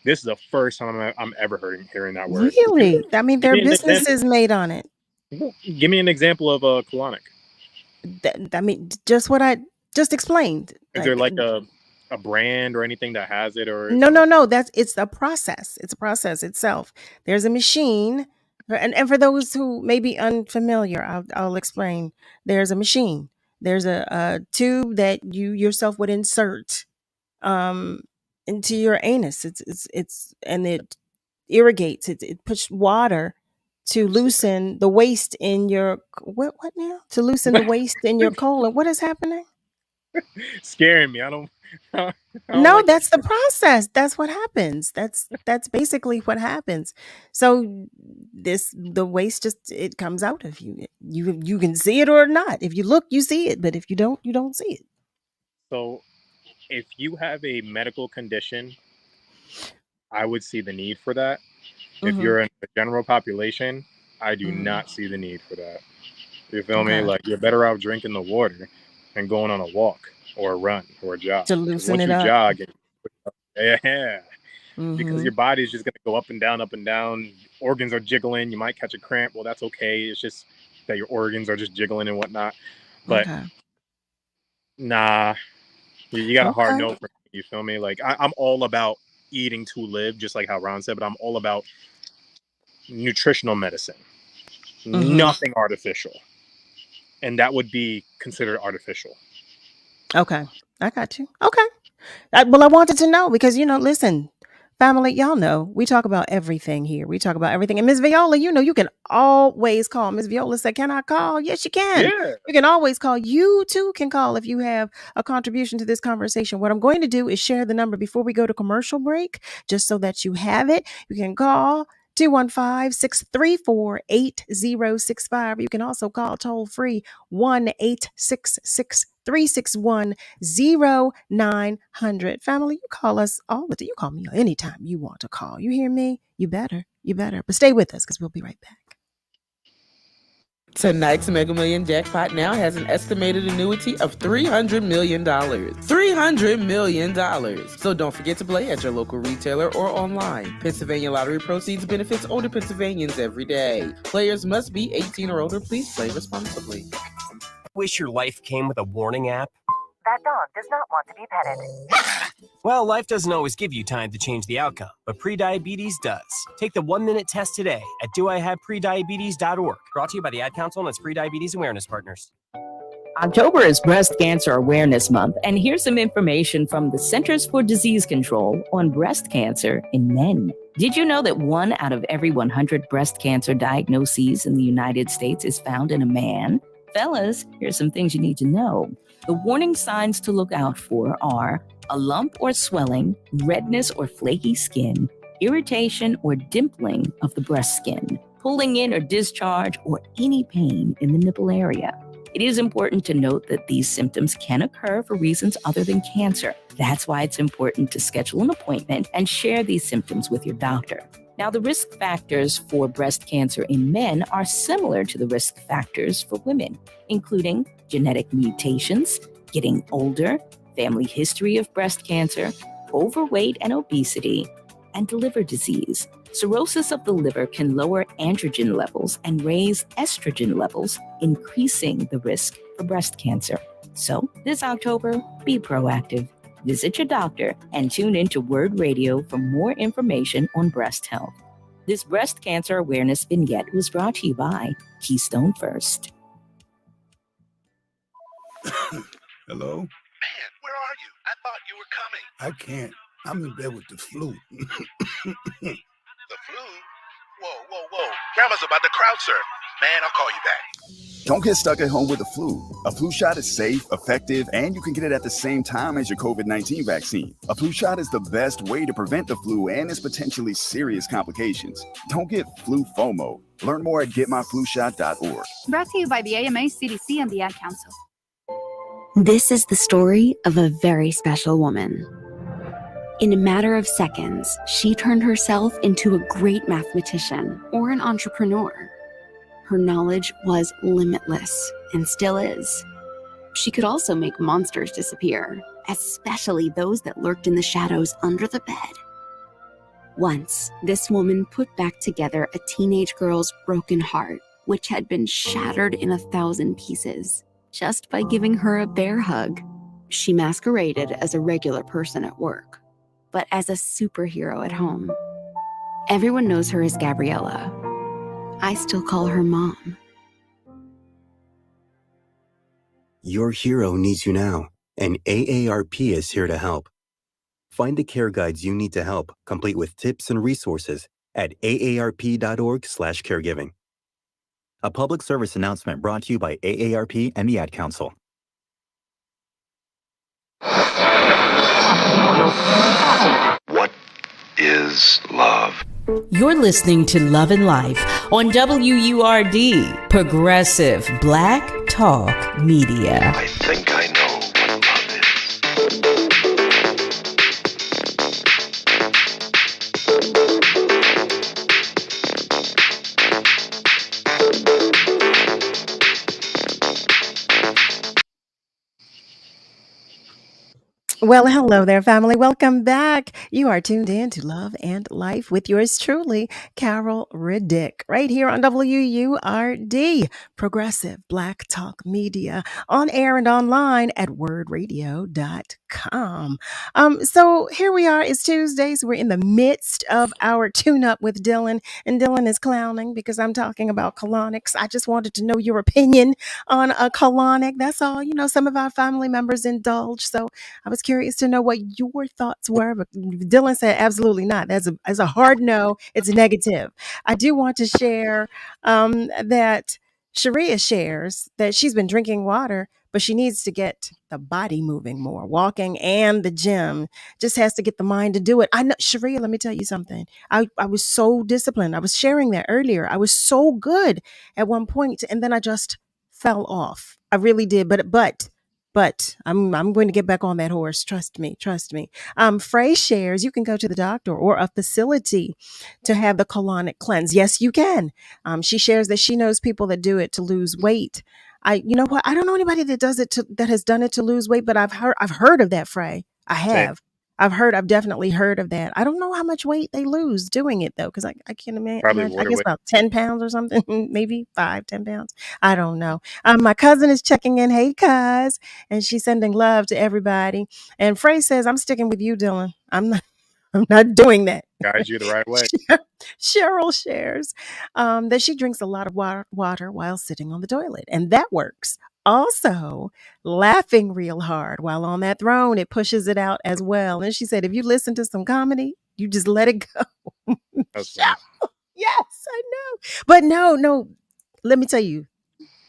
this is the first time I'm ever hearing that word. Really? I mean, Give there are me an example. businesses made on it. Give me an example of a colonic. I mean, just what I just explained. Is there like a brand or anything that has it, or No. It's a process. It's a process itself. There's a machine, and for those who may be unfamiliar, I'll explain. There's a machine. There's a tube that you yourself would insert um into your anus. It's and it irrigates. It puts water to loosen the waste in your what now? To loosen the waste in your colon. What is happening? scaring me? I don't No, like that. that's the process. That's what happens. That's basically what happens. So the waste just it comes out of you. You can see it or not. If you look, you see it, but if you don't see it. So if you have a medical condition, I would see the need for that. If Mhm. you're in the general population, I do Mhm. not see the need for that. You feel me? Okay. Like you're better off drinking the water and going on a walk. or run or jog. To 'Cause loosen once it you up. jog, yeah, because Mm-hmm. your body's just going to go up and down, up and down. Organs are jiggling. You might catch a cramp. Well, that's okay. It's just that your organs are just jiggling and whatnot. But Okay. nah, you got a hard Okay. no for me. You feel me? Like I'm all about eating to live, just like how Ron said, but I'm all about nutritional medicine. Mm-hmm. Nothing artificial. And that would be considered artificial. Okay. I got you. Okay. Well, I wanted to know because, listen, family, y'all know we talk about everything here. We talk about everything. And Miss Viola, you can always call. Miss Viola said, "Can I call?" Yes, you can. Yeah. You can always call. You too can call if you have a contribution to this conversation. What I'm going to do is share the number before we go to commercial break, just so that you have it. You can call 215-634-8065. You can also call toll free 1-866-361-0900. Family, you call us all the time. You call me anytime you want to call. You hear me? You better. But stay with us because we'll be right back. Tonight's Mega Million jackpot now has an estimated annuity of $300 million. $300 million. So don't forget to play at your local retailer or online. Pennsylvania Lottery proceeds benefits older Pennsylvanians every day. Players must be 18 or older. Please play responsibly. Wish your life came with a warning app? That dog does not want to be petted. Well, life doesn't always give you time to change the outcome, but prediabetes does. Take the 1-minute test today at doihaveprediabetes.org. Brought to you by the Ad Council and its Prediabetes Awareness Partners. October is Breast Cancer Awareness Month, and here's some information from the Centers for Disease Control on breast cancer in men. Did you know that 1 out of every 100 breast cancer diagnoses in the United States is found in a man? Fellas, here's some things you need to know. The warning signs to look out for are a lump or swelling, redness or flaky skin, irritation or dimpling of the breast skin, pulling in or discharge, or any pain in the nipple area. It is important to note that these symptoms can occur for reasons other than cancer. That's why it's important to schedule an appointment and share these symptoms with your doctor. Now, the risk factors for breast cancer in men are similar to the risk factors for women, including genetic mutations, getting older, family history of breast cancer, overweight and obesity, and liver disease. Cirrhosis of the liver can lower androgen levels and raise estrogen levels, increasing the risk for breast cancer. So this October, be proactive. Visit your doctor and tune into Word Radio for more information on breast health. This breast cancer awareness vignette was brought to you by Keystone First. Hello? Man, where are you? I thought you were coming. I can't. I'm in bed with the flu. The flu? Whoa. Grandma's about to crowd surf. Man, I'll call you back. Don't get stuck at home with the flu. A flu shot is safe, effective, and you can get it at the same time as your COVID-19 vaccine. A flu shot is the best way to prevent the flu and its potentially serious complications. Don't get flu FOMO. Learn more at getmyflushot.org. Brought to you by the AMA, CDC, and the Ad Council. This is the story of a very special woman. In a matter of seconds, she turned herself into a great mathematician or an entrepreneur. Her knowledge was limitless and still is. She could also make monsters disappear, especially those that lurked in the shadows under the bed. Once, this woman put back together a teenage girl's broken heart, which had been shattered in 1,000 pieces, just by giving her a bear hug. She masqueraded as a regular person at work, but as a superhero at home. Everyone knows her as Gabriella. I still call her Mom. Your hero needs you now, and AARP is here to help. Find the care guides you need to help, complete with tips and resources at aarp.org/caregiving. A public service announcement brought to you by AARP and the Ad Council. What is love? You're listening to Love and Life on WURD, Progressive Black Talk Media. I think I know what love Well, hello there, family. Welcome back. You are tuned in to Love and Life with yours truly, Carol Riddick, right here on WURD, Progressive Black Talk Media, on air and online at wordradio.com. So here we are. It's Tuesdays. We're in the midst of our tune up with Dillon, and Dillon is clowning because I'm talking about colonics. I just wanted to know your opinion on a colonic. That's all. You know, some of our family members indulge. So I was curious to know what your thoughts were, but Dylan said absolutely not. That's a hard no. It's negative. I do want to share that Sharia shares that she's been drinking water, but she needs to get the body moving more, walking and the gym. Just has to get the mind to do it. I know, Sharia, let me tell you something. I was so disciplined. I was sharing that earlier. I was so good at one point, and then I just fell off. I really did. But I'm going to get back on that horse. Trust me. Trust me. Frey shares you can go to the doctor or a facility to have the colonic cleanse. Yes, you can. She shares that she knows people that do it to lose weight. You know what? I don't know anybody that does it that has done it to lose weight, but I've heard of that, Frey. I Same. have. I've definitely heard of that. I don't know how much weight they lose doing it though, because I can't Probably imagine. I water guess weight. about 10 pounds or something, maybe 5, 10 pounds. I don't know. My cousin is checking in. Hey, cuz. And she's sending love to everybody. And Frey says, I'm sticking with you, Dylan. I'm not doing that. Guide you the right way. Cheryl shares that she drinks a lot of water while sitting on the toilet, and that works. Also, laughing real hard while on that throne, it pushes it out as well. And she said, if you listen to some comedy, you just let it go. That's funny. Yes, I know. But no, let me tell you,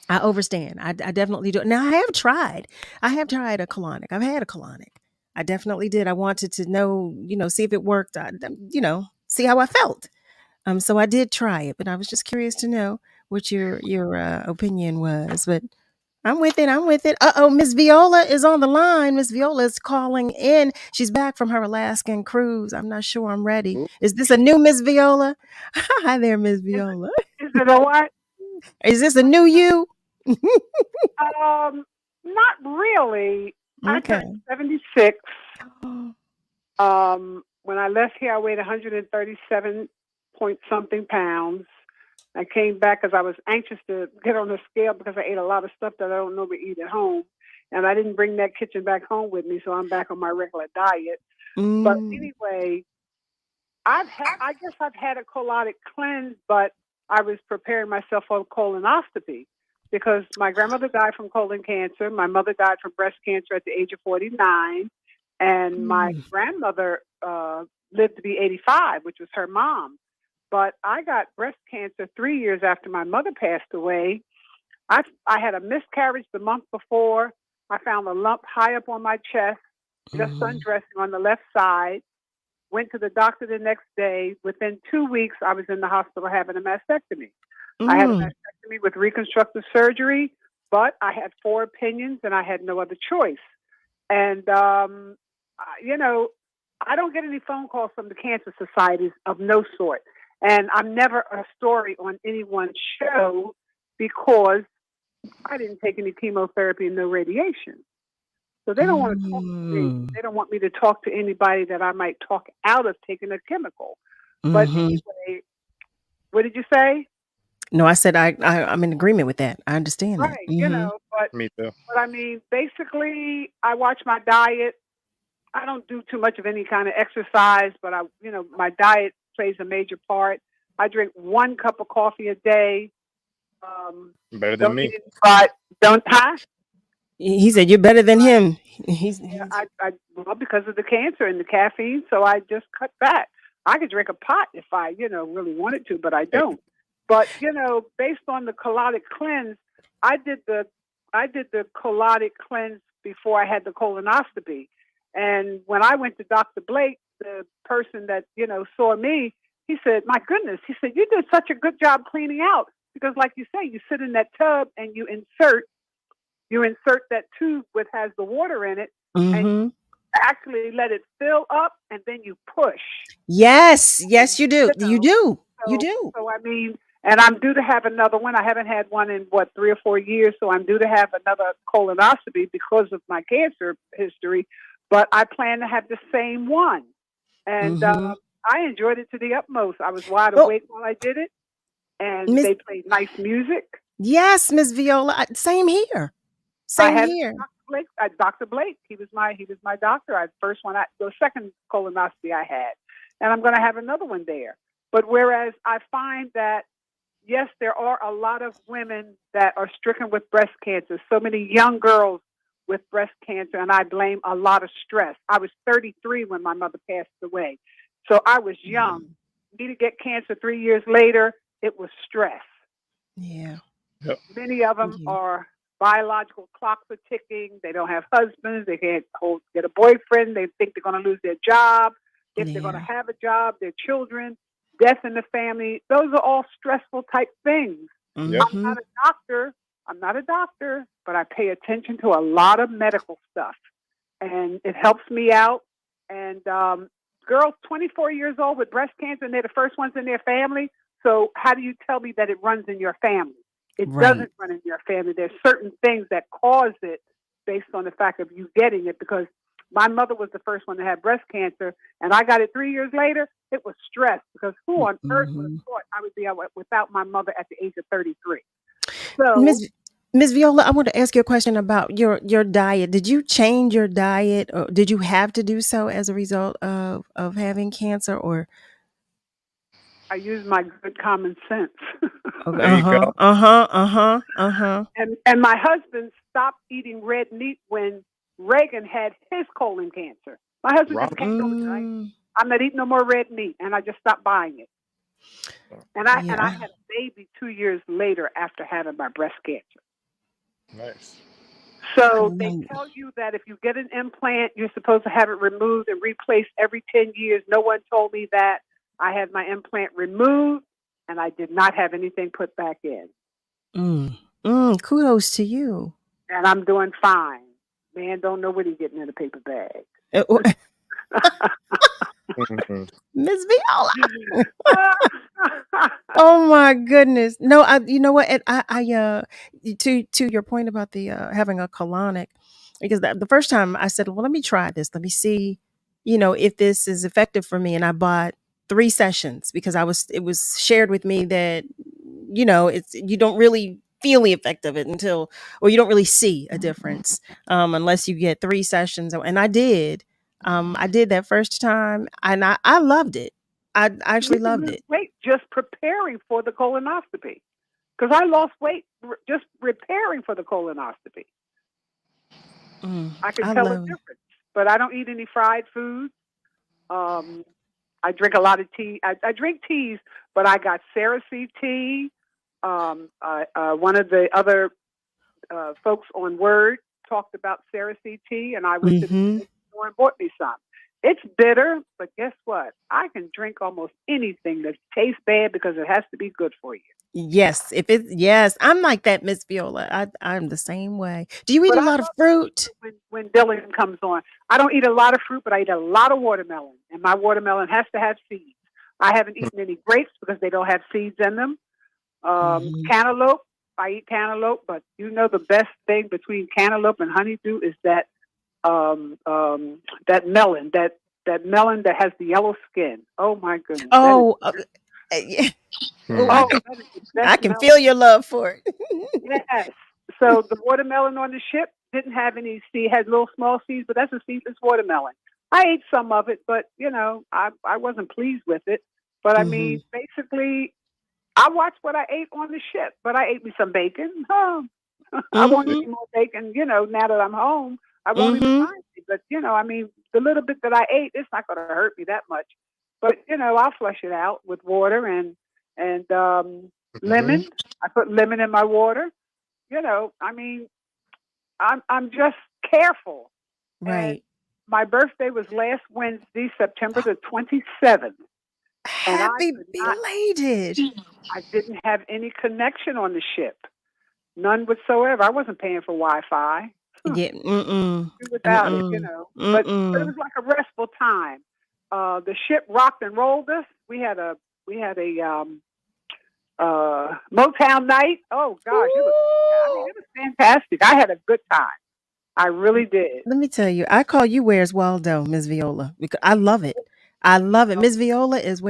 I overstand. I definitely do. Now, I have tried. I have tried a colonic. I've had a colonic. I definitely did. I wanted to know, see if it worked. See how I felt. So I did try it, but I was just curious to know what your opinion was. But I'm with it. I'm with it. Uh-oh, Miss Viola is on the line. Miss Viola is calling in. She's back from her Alaskan cruise. I'm not sure I'm ready. Is this a new Miss Viola? Hi there, Miss Viola. Is it a what? Is this a new you? Not really. I Okay. turned 76. When I left here, I weighed 137 point something pounds. I came back because I was anxious to get on the scale because I ate a lot of stuff that I don't normally eat at home. And I didn't bring that kitchen back home with me, so I'm back on my regular diet. But anyway, I guess I've had a colonic cleanse, but I was preparing myself for a colonoscopy because my grandmother died from colon cancer. My mother died from breast cancer at the age of 49. And my grandmother lived to be 85, which was her mom. But I got breast cancer 3 years after my mother passed away. I had a miscarriage the month before. I found a lump high up on my chest, just undressing on the left side. Went to the doctor the next day. Within 2 weeks, I was in the hospital having a mastectomy. I had a mastectomy with reconstructive surgery, but I had 4 opinions and I had no other choice. And, I don't get any phone calls from the cancer societies of no sort. And I'm never a story on anyone's show because I didn't take any chemotherapy and no radiation. So they don't want to talk to me. They don't want me to talk to anybody that I might talk out of taking a chemical. But anyway, what did you say? No, I said I'm in agreement with that. I understand that. Right, but Me too. But I mean, basically, I watch my diet. I don't do too much of any kind of exercise, but my diet plays a major part. I drink 1 cup of coffee a day. Better than me. He said you're better than him. Well, because of the cancer and the caffeine, so I just cut back. I could drink a pot if I, really wanted to, but I don't. But based on the colonic cleanse, I did the colonic cleanse before I had the colonoscopy. And when I went to Dr. Blake, the person that, saw me, he said, my goodness, he said, you did such a good job cleaning out. Because like you say, you sit in that tub and you insert that tube which has the water in it and you actually let it fill up and then you push. Yes, you do. You do. So I mean, and I'm due to have another one. I haven't had one in 3 or 4 years, so I'm due to have another colonoscopy because of my cancer history. but I plan to have the same one. And Mm-hmm. I enjoyed it to the utmost. I was wide Oh, awake while I did it, and Miss, they played nice music. yes, Miss Viola. Same here. I Same had here. Dr. Blake. He was my doctor. The second colonoscopy I had, and I'm going to have another one there. But whereas I find that yes, there are a lot of women that are stricken with breast cancer. So many young girls with breast cancer, and I blame a lot of stress. I was 33 when my mother passed away, so I was young. Me to get cancer 3 years later, it was stress. Yeah. Yep. Many of them are biological clocks are ticking. They don't have husbands. They can't get a boyfriend. They think they're going to lose their job. If they're going to have a job, their children, death in the family. Those are all stressful type things. Yep. I'm not a doctor. But I pay attention to a lot of medical stuff, and it helps me out. And girls 24 years old with breast cancer, and they're the first ones in their family. So how do you tell me that it runs in your family? It doesn't run in your family. There's certain things that cause it based on the fact of you getting it, because my mother was the first one to have breast cancer, and I got it 3 years later. It was stress, because who on earth would have thought I would be out without my mother at the age of 33? So, Miss Viola, I want to ask you a question about your diet. Did you change your diet, or did you have to do so as a result of having cancer, or? I use my good common sense. There you go. And my husband stopped eating red meat when Reagan had his colon cancer. My husband just came over tonight. I'm not eating no more red meat, and I just stopped buying it. And I had a baby 2 years later after having my breast cancer. Nice. So they tell you that if you get an implant, you're supposed to have it removed and replaced every 10 years. No one told me that. I had my implant removed, and I did not have anything put back in. Kudos to you. And I'm doing fine. Man don't know what he's getting in a paper bag. Miss Viola. Oh my goodness. No, you know what? And I to your point about the having a colonic, because the first time I said, well, let me try this. Let me see, if this is effective for me. And I bought 3 sessions because it was shared with me that, you don't really feel the effect of it or you don't really see a difference unless you get 3 sessions. And I did. I did that first time, and I loved it. I actually loved it. Weight just preparing for the colonoscopy, because I lost weight just preparing for the colonoscopy. I can tell the difference, but I don't eat any fried foods. I drink a lot of tea. I drink teas, but I got Cereseed tea. One of the other folks on Word talked about Cereseed tea, and I went to the store and bought me some. It's bitter, but guess what? I can drink almost anything that tastes bad because it has to be good for you. Yes, I'm like that, Miss Viola. I'm the same way. Do you eat a lot of fruit? When Dillon comes on, I don't eat a lot of fruit, but I eat a lot of watermelon, and my watermelon has to have seeds. I haven't eaten any grapes because they don't have seeds in them. Cantaloupe, I eat cantaloupe, but the best thing between cantaloupe and honeydew is that that melon, that melon that has the yellow skin. Oh my goodness! Yeah. I can feel your love for it. Yes. So the watermelon on the ship didn't have any seed, had little small seeds, but that's a seedless watermelon. I ate some of it, but I wasn't pleased with it. But I mean, basically, I watched what I ate on the ship, but I ate me some bacon. I won't eat any more bacon, now that I'm home. I won't even mind it. But, I mean, the little bit that I ate, it's not going to hurt me that much. But, I'll flush it out with water and lemon. I put lemon in my water. I mean, I'm just careful. Right. And my birthday was last Wednesday, September the 27th. Happy belated. I didn't have any connection on the ship. None whatsoever. I wasn't paying for Wi-Fi. Yeah. Without it, But it was like a restful time. The ship rocked and rolled us. We had a Motown night. Oh gosh, it was fantastic. I had a good time. I really did. Let me tell you, I call you Where's Waldo, Miss Viola, because I love it. I love it. Miss Viola is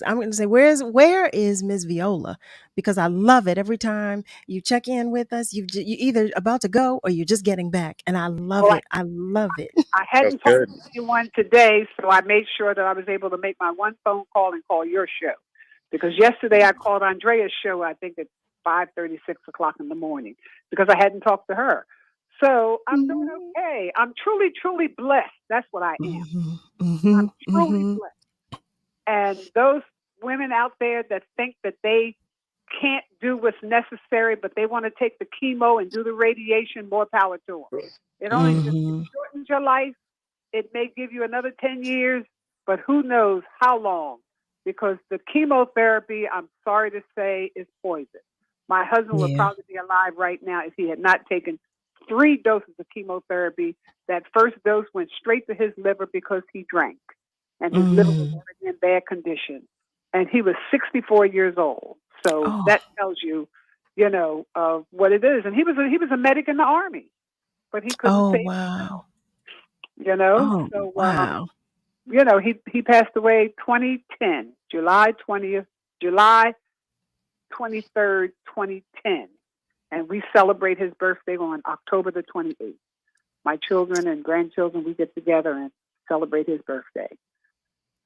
I'm going to say where is Miss Viola, because I love it every time you check in with us. You either about to go or you're just getting back, and I love Well, it. I love it. I hadn't talked to anyone today, so I made sure that I was able to make my one phone call and call your show. Because yesterday I called Andrea's show, I think at 5:30, 6 o'clock in the morning, because I hadn't talked to her. So I'm doing okay. I'm truly, truly blessed. That's what I am. I'm truly blessed. And those women out there that think that they can't do what's necessary, but they want to take the chemo and do the radiation, more power to them. It only just shortens your life. It may give you another 10 years, but who knows how long, because the chemotherapy, I'm sorry to say, is poison. My husband would probably be alive right now if he had not taken 3 doses of chemotherapy. That first dose went straight to his liver because he drank, and his liver was already in bad condition. And he was 64 years old. So that tells you, what it is. And he was a medic in the Army, but he couldn't save himself. So wow. He passed away 2010, July 23rd, 2010. And we celebrate his birthday on October the 28th. My children and grandchildren, we get together and celebrate his birthday.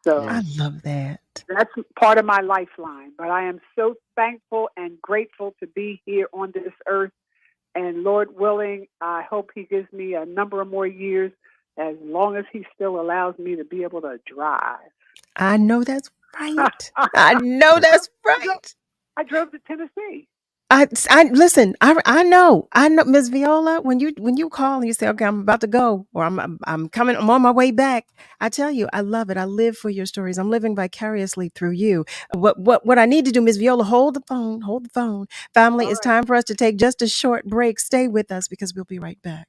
So I love that. That's part of my lifeline. But I am so thankful and grateful to be here on this earth. And Lord willing, I hope he gives me a number of more years, as long as he still allows me to be able to drive. I know that's right. I know that's right. I drove to Tennessee. I listen. I know, Miss Viola. When you call and you say, "Okay, I'm about to go," or I'm coming, I'm on my way back. I tell you, I love it. I live for your stories. I'm living vicariously through you. What I need to do, Miss Viola, hold the phone. Family, it's time for us to take just a short break. Stay with us because we'll be right back.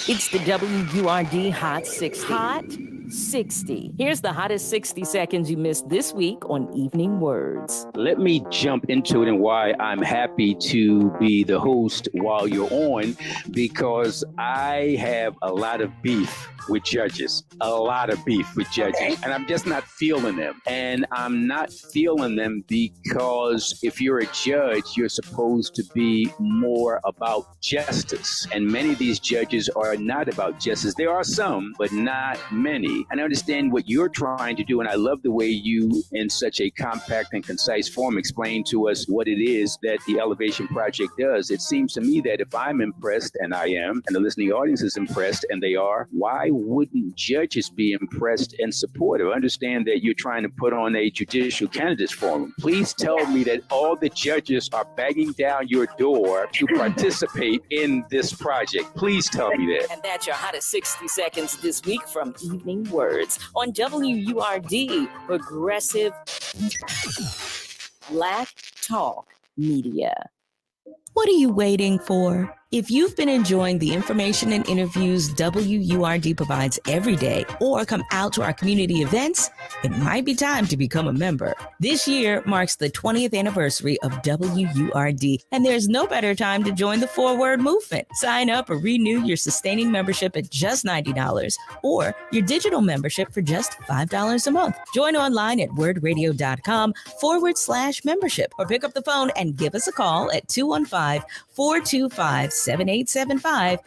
It's the WURD Hot 60. Hot 60. Here's the hottest 60 seconds you missed this week on Evening Words. Let me jump into it and why I'm happy to be the host while you're on, because I have a lot of beef with judges, and I'm just not feeling them. And I'm not feeling them because if you're a judge, you're supposed to be more about justice. And many of these judges are not about justice. There are some, but not many. And I understand what you're trying to do, and I love the way you, in such a compact and concise form, explain to us what it is that the Elevation Project does. It seems to me that if I'm impressed, and I am, and the listening audience is impressed, and they are, why wouldn't judges be impressed and supportive? I understand that you're trying to put on a judicial candidates forum. Please tell me that all the judges are banging down your door to participate in this project. Please tell me that. And that's your hottest 60 seconds this week from Evening Words on WURD, Progressive Black Talk Media. What are you waiting for? If you've been enjoying the information and interviews WURD provides every day, or come out to our community events, it might be time to become a member. This year marks the 20th anniversary of WURD, and there's no better time to join the Forward movement. Sign up or renew your sustaining membership at just $90, or your digital membership for just $5 a month. Join online at wordradio.com/membership, or pick up the phone and give us a call at 215-425-7875.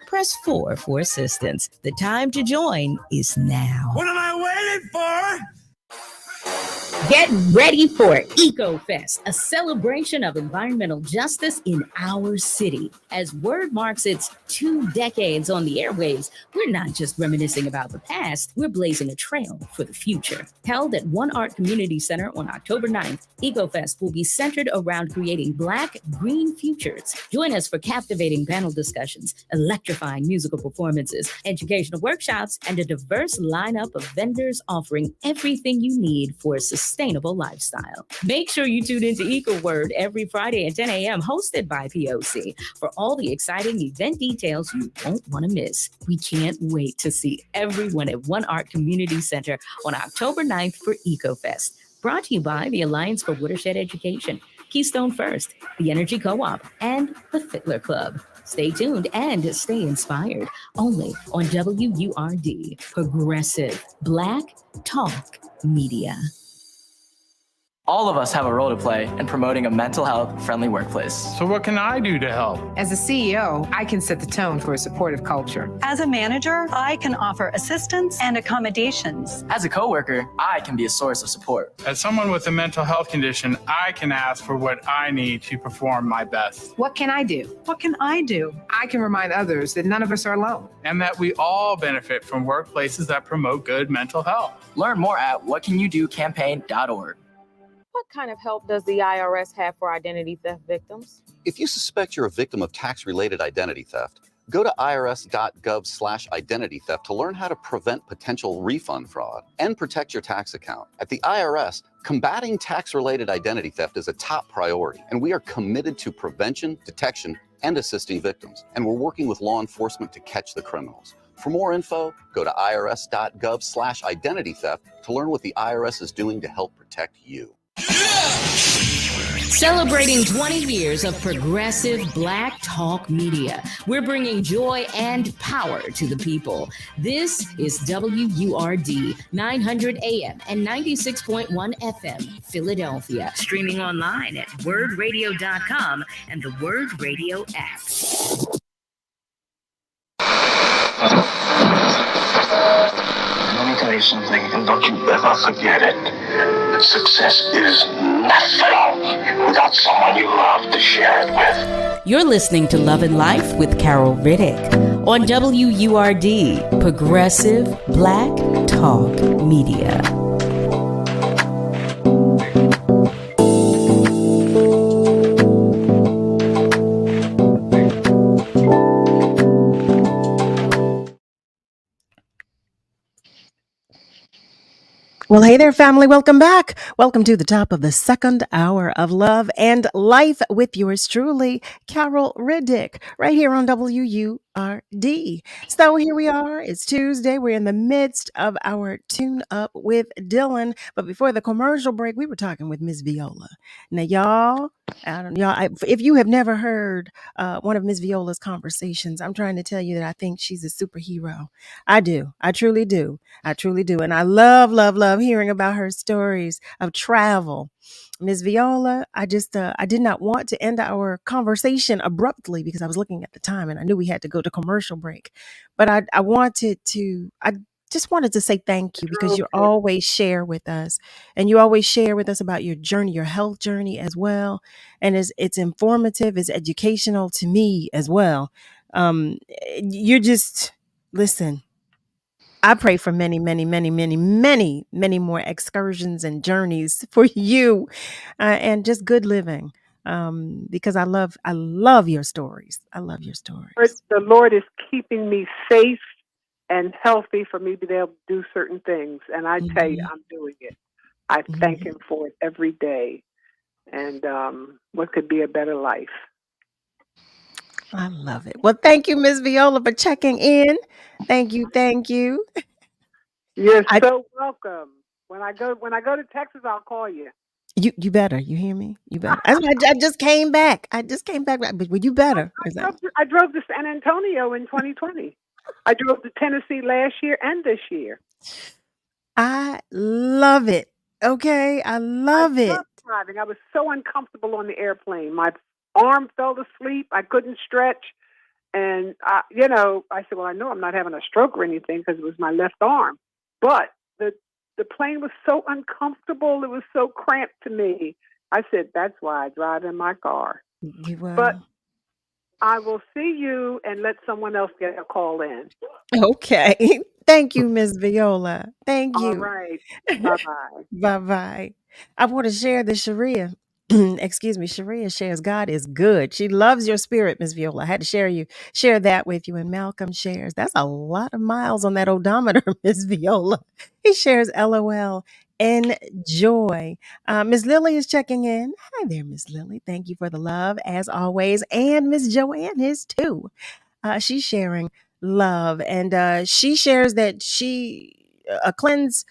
Press 4 for assistance. The time to join is now. What am I waiting for? Get ready for EcoFest, a celebration of environmental justice in our city. As Word marks its 2 decades on the airwaves, we're not just reminiscing about the past, we're blazing a trail for the future. Held at One Art Community Center on October 9th, EcoFest will be centered around creating Black green futures. Join us for captivating panel discussions, electrifying musical performances, educational workshops, and a diverse lineup of vendors offering everything you need for a sustainable lifestyle. Make sure you tune into EcoWord every Friday at 10 a.m. hosted by POC for all the exciting event details you won't want to miss. We can't wait to see everyone at One Art Community Center on October 9th for EcoFest. Brought to you by the Alliance for Watershed Education, Keystone First, the Energy Co-op, and the Fiddler Club. Stay tuned and stay inspired. Only on WURD, Progressive Black Talk Media. All of us have a role to play in promoting a mental health friendly workplace. So what can I do to help? As a CEO, I can set the tone for a supportive culture. As a manager, I can offer assistance and accommodations. As a coworker, I can be a source of support. As someone with a mental health condition, I can ask for what I need to perform my best. What can I do? What can I do? I can remind others that none of us are alone. And that we all benefit from workplaces that promote good mental health. Learn more at whatcanyoudocampaign.org. What kind of help does the IRS have for identity theft victims? If you suspect you're a victim of tax-related identity theft, go to irs.gov/identity theft to learn how to prevent potential refund fraud and protect your tax account. At the IRS, combating tax-related identity theft is a top priority, and we are committed to prevention, detection, and assisting victims. And we're working with law enforcement to catch the criminals. For more info, go to irs.gov/identity theft to learn what the IRS is doing to help protect you. Celebrating 20 years of progressive Black Talk Media. We're bringing joy and power to the people. This is WURD 900 AM and 96.1 FM, Philadelphia. Streaming online at wordradio.com and the Word Radio app. Let me tell you something, and don't you ever forget it. Success is nothing without someone you love to share it with. You're listening to Love and Life with Carol Riddick on WURD, Progressive Black Talk Media. Well, hey there, family. Welcome back. Welcome to the top of the second hour of Love and Life with yours truly, Carol Riddick, right here on WURD. So here we are. It's Tuesday. We're in the midst of our tune up with Dillon. But before the commercial break, we were talking with Miss Viola. Now, y'all, if you have never heard one of Miss Viola's conversations, I'm trying to tell you that I think she's a superhero. I do. I truly do. I truly do. And I love hearing about her stories of travel. Ms. Viola, I did not want to end our conversation abruptly because I was looking at the time and I knew we had to go to commercial break. But I just wanted to say thank you because you always share with us, and you always share with us about your journey, your health journey as well. And it's informative, it's educational to me as well. You're just, listen, I pray for many, many, many, many, many, many more excursions and journeys for you, and just good living. Because I love your stories. I love your stories. The Lord is keeping me safe and healthy for me to be able to do certain things. And I tell you, I'm doing it. I thank Him for it every day. And what could be a better life? I love it. Well, thank you, Ms. Viola, for checking in. Thank you. You're so welcome. When I go to Texas, I'll call you. You better. You hear me? You better. I just came back. But you better. I drove to San Antonio in 2020. I drove to Tennessee last year and this year. I love it. Okay, I love it. Driving. I was so uncomfortable on the airplane. My arm fell asleep. I couldn't stretch. And, I said, well, I know I'm not having a stroke or anything because it was my left arm. But the plane was so uncomfortable. It was so cramped to me. I said, that's why I drive in my car. You will. But I will see you and let someone else get a call in. Okay. Thank you, Ms. Viola. Thank you. All right. Bye-bye. Bye-bye. I want to share the Sharia. Excuse me, Sharia shares God is good. She loves your spirit, Ms. Viola. I had to share that with you. And Malcolm shares. That's a lot of miles on that odometer, Ms. Viola. He shares LOL. Enjoy. Ms. Lily is checking in. Hi there, Ms. Lily. Thank you for the love, as always. And Ms. Joanne is too. She's sharing love. And she shares that a cleanse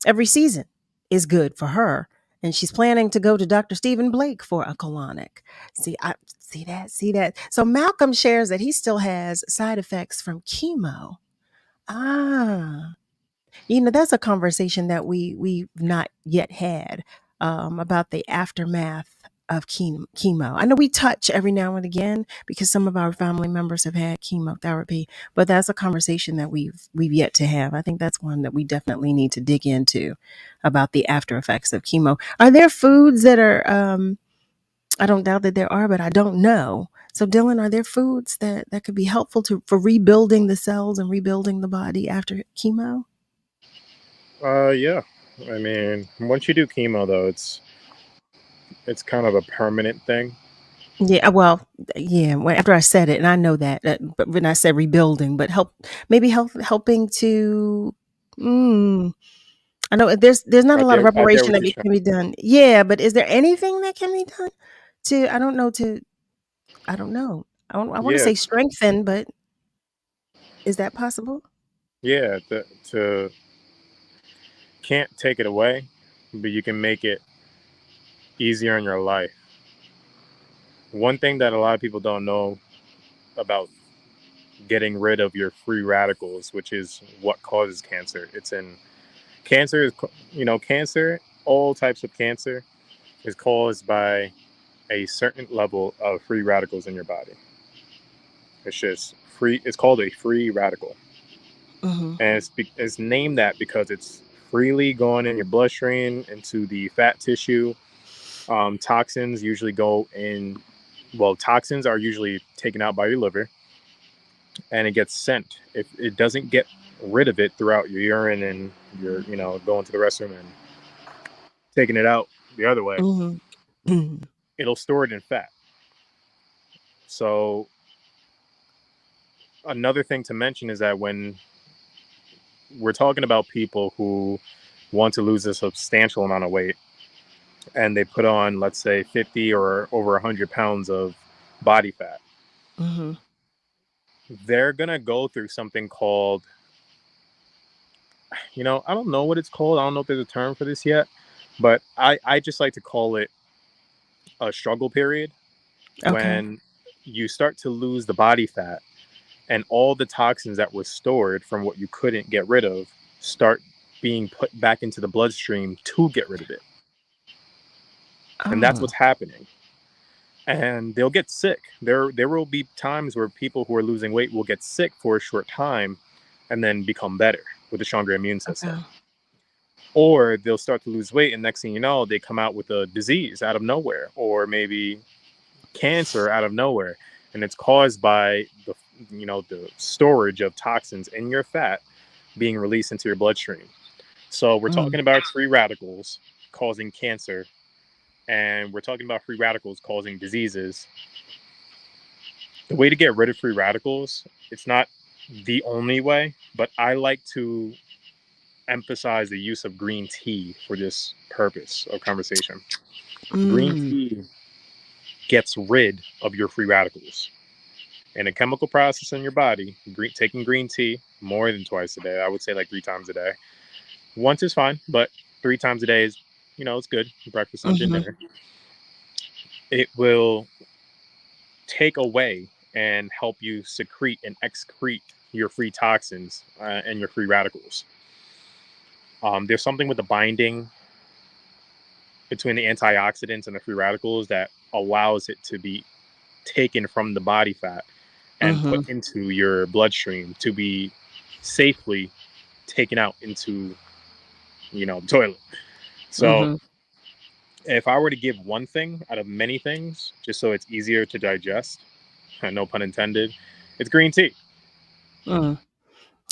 every season is good for her. And she's planning to go to Dr. Stephen Blake for a colonic. See, See that? See that? So Malcolm shares that he still has side effects from chemo. Ah, that's a conversation that we've not yet had about the aftermath of chemo. I know we touch every now and again because some of our family members have had chemotherapy, but that's a conversation that we've yet to have. I think that's one that we definitely need to dig into about the after effects of chemo. Are there foods that are I don't doubt that there are, but I don't know. So, Dylan, are there foods that could be helpful for rebuilding the cells and rebuilding the body after chemo? Yeah. I mean, once you do chemo, though, it's kind of a permanent thing. Yeah, well, yeah. After I said it, and I know that, but when I said rebuilding, but helping to. Mm, I know there's not a lot of I get reparation what that you're trying. can be done. Yeah, but is there anything that can be done to? I don't know. I don't know. I want to Yeah, say strengthen, but is that possible? yeah. To can't take it away, but you can make it easier in your life. One thing that a lot of people don't know about getting rid of your free radicals, which is what causes cancer. It's in cancer is cancer. All types of cancer is caused by a certain level of free radicals in your body. It's just free. It's called a free radical, Mm-hmm. and it's named that because it's freely going in your bloodstream into the fat tissue. Toxins usually go in. Well, toxins are usually taken out by your liver, and it gets sent. If it doesn't get rid of it throughout your urine and your, going to the restroom and taking it out the other way, Mm-hmm. it'll store it in fat. So another thing to mention is that when we're talking about people who want to lose a substantial amount of weight and they put on, let's say, 50 or over 100 pounds of body fat, Mm-hmm. they're going to go through something called, I don't know what it's called. I don't know if there's a term for this yet, but I just like to call it a struggle period, Okay. when you start to lose the body fat and all the toxins that were stored from what you couldn't get rid of start being put back into the bloodstream to get rid of it. And that's Oh, what's happening. And they'll get sick. There will be times where people who are losing weight will get sick for a short time and then become better with a stronger immune system. okay. Or they'll start to lose weight and next thing you know, they come out with a disease out of nowhere, or maybe cancer out of nowhere, and it's caused by the storage of toxins in your fat being released into your bloodstream. So we're Mm. talking about free radicals causing cancer, and we're talking about free radicals causing diseases. The way to get rid of free radicals, it's not the only way, but I like to emphasize the use of green tea for this purpose of conversation. Green Mm. tea gets rid of your free radicals. In a chemical process in your body, taking green tea more than twice a day, I would say like 3 times a day. Once is fine, but 3 times a day is, it's good. Breakfast, lunch, and Mm-hmm. dinner. It will take away and help you secrete and excrete your free toxins and your free radicals. There's something with the binding between the antioxidants and the free radicals that allows it to be taken from the body fat and Mm-hmm. put into your bloodstream to be safely taken out into, the toilet. So Mm-hmm. if I were to give one thing out of many things, just so it's easier to digest, no pun intended, it's green tea. Mm.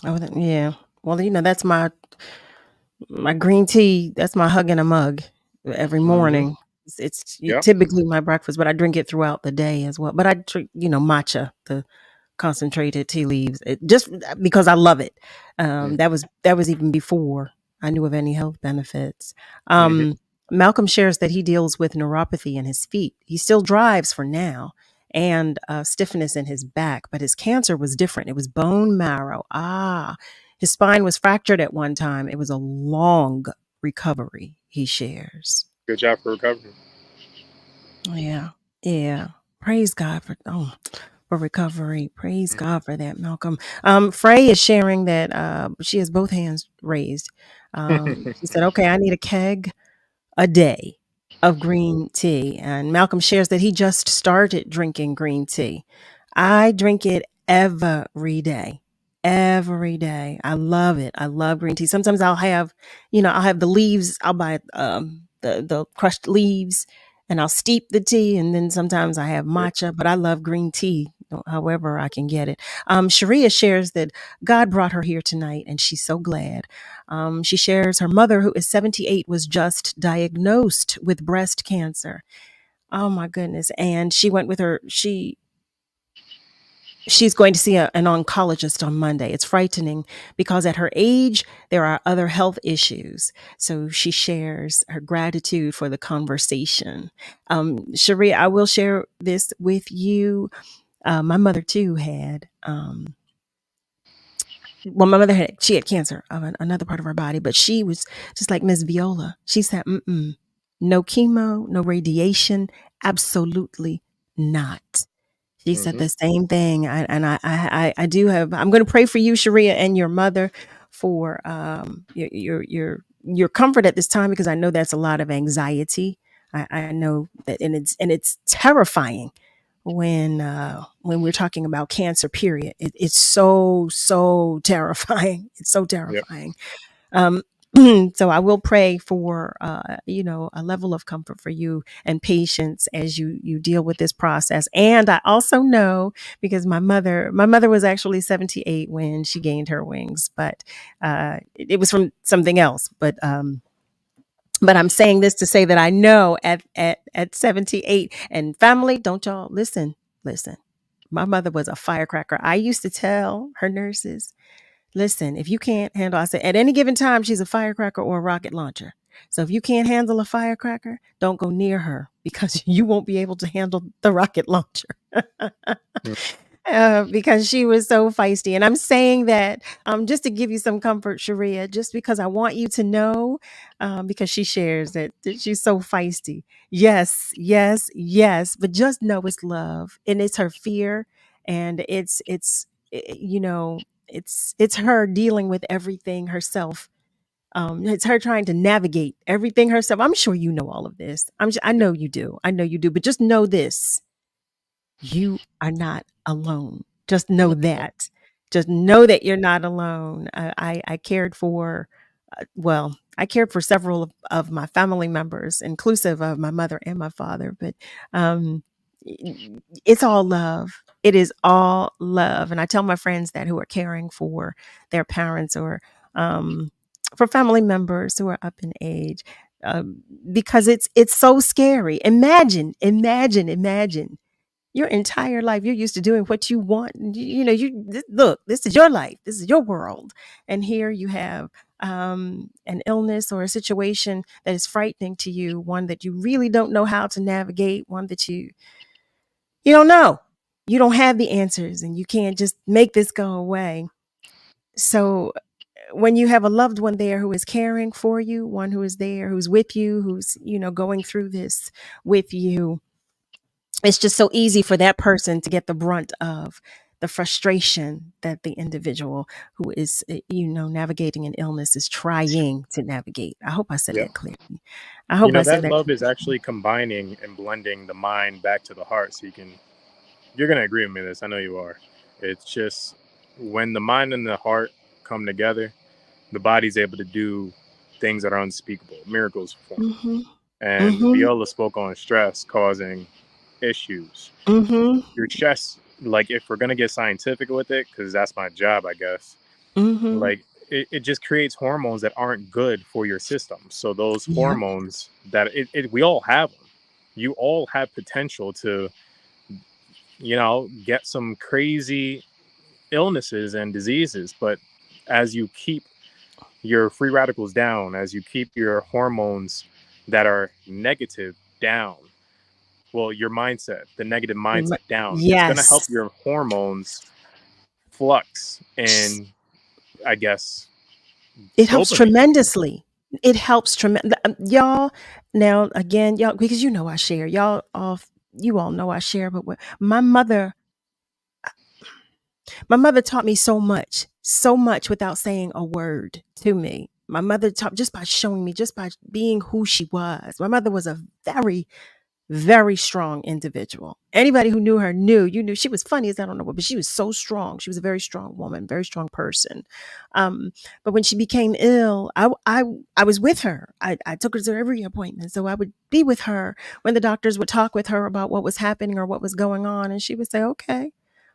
Oh, yeah. Well, that's my green tea. That's my hug in a mug every Mm-hmm. morning. It's Yep. typically my breakfast, but I drink it throughout the day as well. But I drink, matcha, the concentrated tea leaves, just because I love it. That was even before I knew of any health benefits. Mm-hmm. Malcolm shares that he deals with neuropathy in his feet. He still drives for now, and stiffness in his back, but his cancer was different. It was bone marrow. His spine was fractured at one time. It was a long recovery, he shares. Good job for recovery. Yeah. Yeah. Praise God for recovery. Praise God for that, Malcolm. Frey is sharing that she has both hands raised. She said, "Okay, I need a keg a day of green tea." And Malcolm shares that he just started drinking green tea. I drink it every day. Every day. I love it. I love green tea. Sometimes I'll have the leaves. I'll buy the crushed leaves and I'll steep the tea. And then sometimes I have matcha, but I love green tea however I can get it. Sharia shares that God brought her here tonight and she's so glad. She shares her mother, who is 78, was just diagnosed with breast cancer. Oh my goodness. And she went with her, she's going to see an oncologist on Monday. It's frightening because at her age, there are other health issues. So she shares her gratitude for the conversation. Sharia, I will share this with you. My mother too had, my mother she had cancer of another part of her body, but she was just like Miss Viola. She said, no chemo, no radiation, absolutely not. She said the same thing. I do have, I'm going to pray for you, Sharia, and your mother for your comfort at this time, because I know that's a lot of anxiety. I know that, and it's terrifying when we're talking about cancer, period. It's so terrifying. It's so Yep. terrifying. Um, so I will pray for a level of comfort for you and patience as you deal with this process. And I also know, because my mother was actually 78 when she gained her wings, but it was from something else. But I'm saying this to say that I know at 78, and family, don't y'all listen. My mother was a firecracker. I used to tell her nurses, listen, if you can't handle, I said, at any given time, she's a firecracker or a rocket launcher. So if you can't handle a firecracker, don't go near her, because you won't be able to handle the rocket launcher. Because she was so feisty. And I'm saying that just to give you some comfort, Sharia, just because I want you to know, because she shares that she's so feisty. Yes, yes, yes. But just know it's love, and it's her fear, and it's her dealing with everything herself. It's her trying to navigate everything herself. I'm sure you know all of this. I know you do. I know you do. But just know this: you are not alone. Just know that. Just know that you're not alone. I cared for, I cared for several of my family members, inclusive of my mother and my father. But um, it's all love. It is all love. And I tell my friends that, who are caring for their parents, or for family members who are up in age, because it's so scary. Imagine your entire life you're used to doing what you want. Look, this is your life, this is your world, and here you have an illness or a situation that is frightening to you, one that you really don't know how to navigate, one that you don't know, you don't have the answers, and you can't just make this go away. So when you have a loved one there who is caring for you, one who is there, who's with you, who's going through this with you, it's just so easy for that person to get the brunt of the frustration that the individual who is navigating an illness is trying to navigate. I hope I said Yep. that clearly. I hope I said That that love is clearly. actually combining and blending the mind back to the heart. So you're going to agree with me with this. I know you are. It's just when the mind and the heart come together, the body's able to do things that are unspeakable, miracles form. Mm-hmm. And Mm-hmm. Viola spoke on stress causing issues. Mm-hmm. Your chest, like, if we're going to get scientific with it, because that's my job, I guess, Mm-hmm. like it just creates hormones that aren't good for your system. So those Yep. hormones that we all have them. You all have potential to, get some crazy illnesses and diseases. But as you keep your free radicals down, as you keep your hormones that are negative down, well, your mindset, the negative mindset down, it's going to help Yes. your hormones flux and, I guess, It helps dopamine. tremendously. It helps y'all. Now again, y'all, because I share, y'all all you all know I share, but my mother taught me so much without saying a word to me. My mother taught just by showing me, just by being who she was. My mother was a very, very strong individual. Anybody who knew her knew she was funny as I don't know what, but she was so strong. She was a very strong woman, very strong person. But when she became ill, I was with her. I took her to every appointment. So I would be with her when the doctors would talk with her about what was happening or what was going on. And she would say, okay,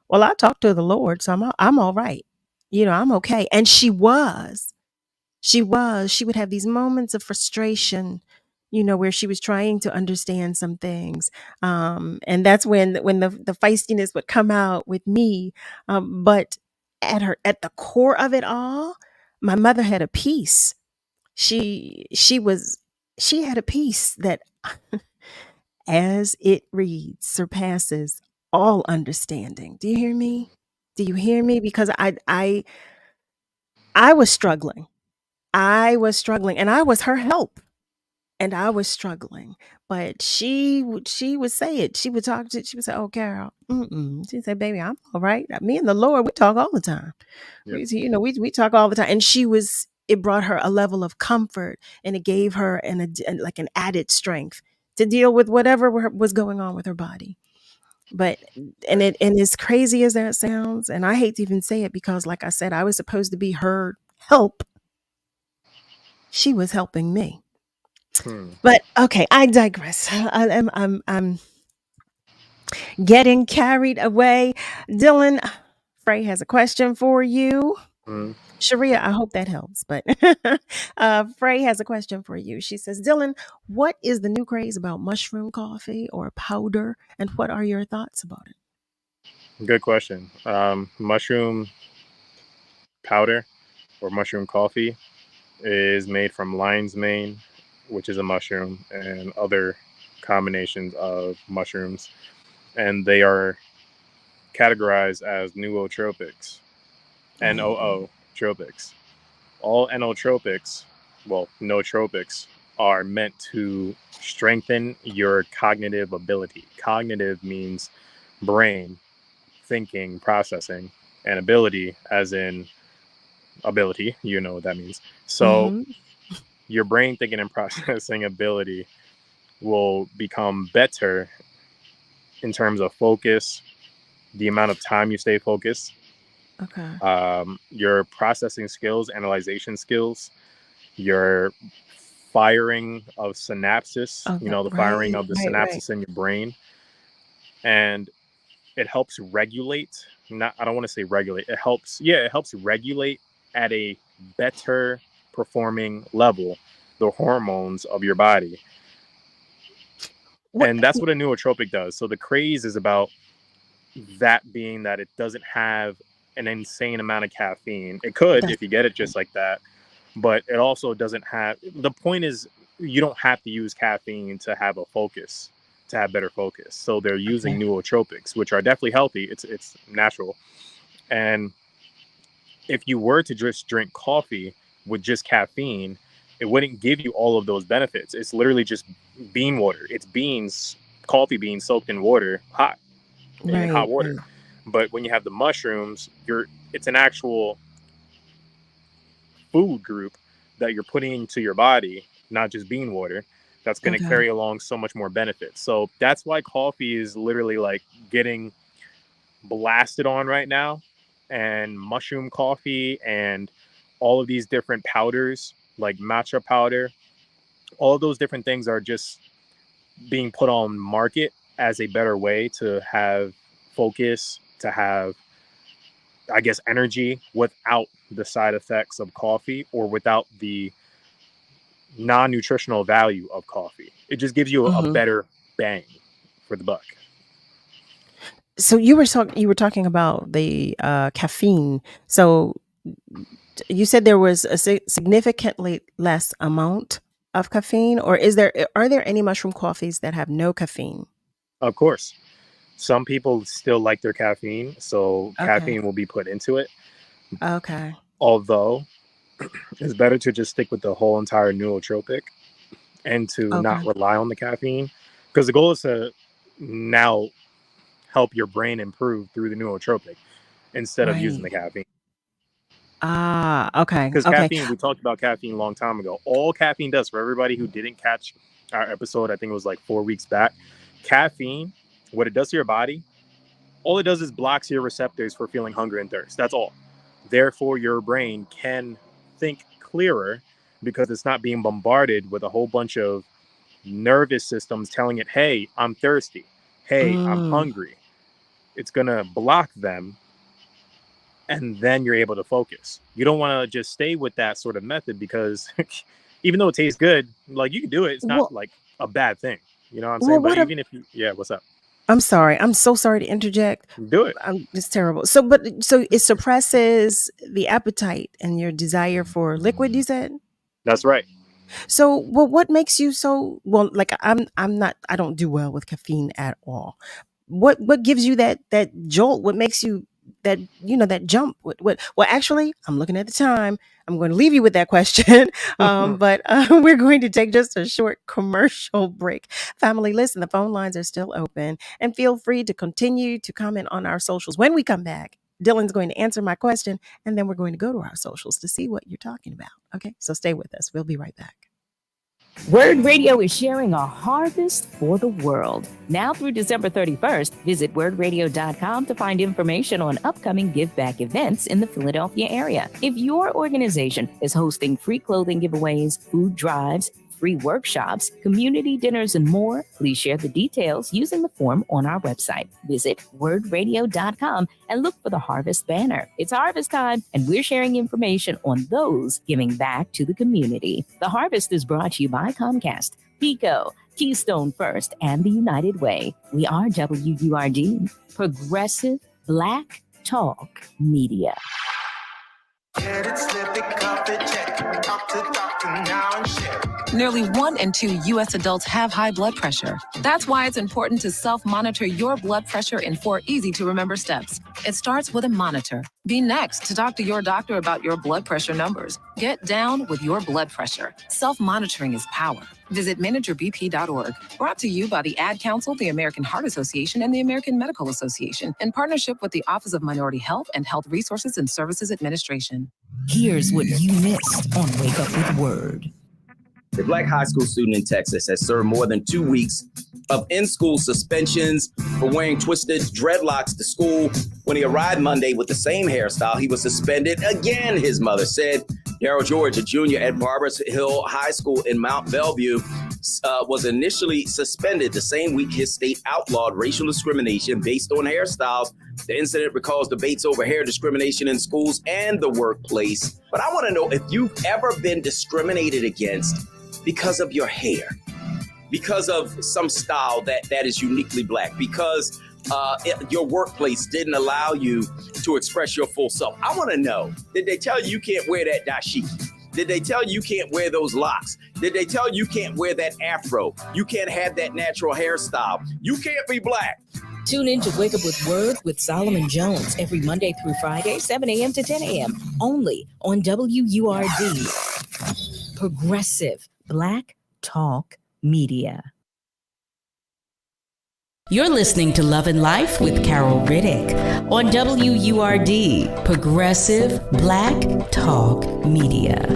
well, I talked to the Lord, so I'm all right. I'm okay. And she would have these moments of frustration, where she was trying to understand some things. And that's when the feistiness would come out with me. But at the core of it all, my mother had a peace. She had a peace that as it reads surpasses all understanding. Do you hear me? Do you hear me? Because I was struggling. I was struggling and I was her help. And I was struggling, but she would say it. She would say, "Oh, Carol," she'd say, "Baby, I'm all right. Me and the Lord, we talk all the time. Yep. We talk all the time." And it brought her a level of comfort, and it gave her like an added strength to deal with whatever was going on with her body. But and as crazy as that sounds, and I hate to even say it because, like I said, I was supposed to be her help. She was helping me. But okay, I digress. I'm getting carried away. Dillon, Frey has a question for you. Sharia, I hope that helps. But Frey has a question for you. She says, Dillon, what is the new craze about mushroom coffee or powder, and what are your thoughts about it? Good question. Mushroom powder or mushroom coffee is made from lion's mane, which is a mushroom, and other combinations of mushrooms. And they are categorized as nootropics, nootropics. All nootropics, well, nootropics, are meant to strengthen your cognitive ability. Cognitive means brain, thinking, processing, and ability, as in ability, you know what that means. So your brain thinking and processing ability will become better in terms of focus, the amount of time you stay focused, your processing skills, analyzation skills, your firing of synapses, the firing of the synapses in your brain. And it helps regulate, I don't want to say regulate, it helps regulate at a better performing level the hormones of your body. And that's what a nootropic does. So the craze is about that being that it doesn't have an insane amount of caffeine. It could if you get it just like that, but it also doesn't have, the point is you don't have to use caffeine to have a focus, to have better focus. So they're using nootropics, which are definitely healthy. It's natural. And if you were to just drink coffee with just caffeine, it wouldn't give you all of those benefits. It's literally just bean water. It's beans, coffee beans soaked in water, hot, in hot water. But when you have the mushrooms, it's an actual food group that you're putting into your body, not just bean water, that's going to carry along so much more benefits. So that's why coffee is literally like getting blasted on right now, and mushroom coffee and all of these different powders like matcha powder, all of those different things are just being put on market as a better way to have focus, to have, I guess, energy without the side effects of coffee or without the non-nutritional value of coffee. It just gives you a better bang for the buck. So you were talking about the caffeine. So you said there was a significantly less amount of caffeine, or are there any mushroom coffees that have no caffeine? Of course. Some people still like their caffeine, so caffeine will be put into it. Okay. Although it's better to just stick with the whole entire nootropic and to not rely on the caffeine, because the goal is to now help your brain improve through the nootropic instead of using Right. the caffeine. Ah, okay. Because Okay. caffeine, we talked about caffeine a long time ago. All caffeine does, for everybody who didn't catch our episode, I think it was like 4 weeks back, caffeine, what it does to your body, all it does is blocks your receptors for feeling hunger and thirst. That's all. Therefore, your brain can think clearer because it's not being bombarded with a whole bunch of nervous systems telling it, hey, I'm thirsty. Hey, I'm hungry. It's going to block them, and then you're able to focus. You don't want to just stay with that sort of method because even though it tastes good, like you can do it. It's not Well, like a bad thing. You know what I'm well, saying? But what even if you, yeah, what's up? I'm sorry. I'm so sorry to interject. Do it. It's terrible. So it suppresses the appetite and your desire for liquid, you said? That's right. So, well, what makes you so well? Like I'm not. I don't do well with caffeine at all. What gives you that jolt? What makes you that jump? What? Well, actually, I'm looking at the time. I'm going to leave you with that question, but we're going to take just a short commercial break. Family, listen, the phone lines are still open, and feel free to continue to comment on our socials. When we come back, Dylan's going to answer my question, and then we're going to go to our socials to see what you're talking about. Okay, so stay with us. We'll be right back. Word Radio is sharing a harvest for the world. Now through December 31st, visit wordradio.com to find information on upcoming give back events in the Philadelphia area. If your organization is hosting free clothing giveaways, food drives, free workshops, community dinners, and more, please share the details using the form on our website. Visit wordradio.com and look for the Harvest banner. It's harvest time, and we're sharing information on those giving back to the community. The Harvest is brought to you by Comcast, Pico, Keystone First, and the United Way. We are WURD, Progressive Black Talk Media. Nearly 1 in 2 U.S. adults have high blood pressure. That's why it's important to self-monitor your blood pressure in 4 easy-to-remember steps. It starts with a monitor. Be next to talk to your doctor about your blood pressure numbers. Get down with your blood pressure. Self-monitoring is power. Visit manageyourbp.org. Brought to you by the Ad Council, the American Heart Association, and the American Medical Association, in partnership with the Office of Minority Health and Health Resources and Services Administration. Here's what you missed on Wake Up with Word. A black high school student in Texas has served more than 2 weeks of in-school suspensions for wearing twisted dreadlocks to school. When he arrived Monday with the same hairstyle, he was suspended again, his mother said. Darryl George, a junior at Barbers Hill High School in Mount Bellevue, was initially suspended the same week his state outlawed racial discrimination based on hairstyles. The incident recalls debates over hair discrimination in schools and the workplace. But I want to know if you've ever been discriminated against because of your hair, because of some style that is uniquely black, because your workplace didn't allow you to express your full self. I want to know, did they tell you can't wear that dashiki? Did they tell you can't wear those locks? Did they tell you can't wear that afro? You can't have that natural hairstyle. You can't be black. Tune in to Wake Up with Word with Solomon Jones every Monday through Friday, 7 a.m. to 10 a.m. only on WURD. Progressive Black Talk Media. You're listening to Love and Life with Carol Riddick on WURD, Progressive Black Talk Media.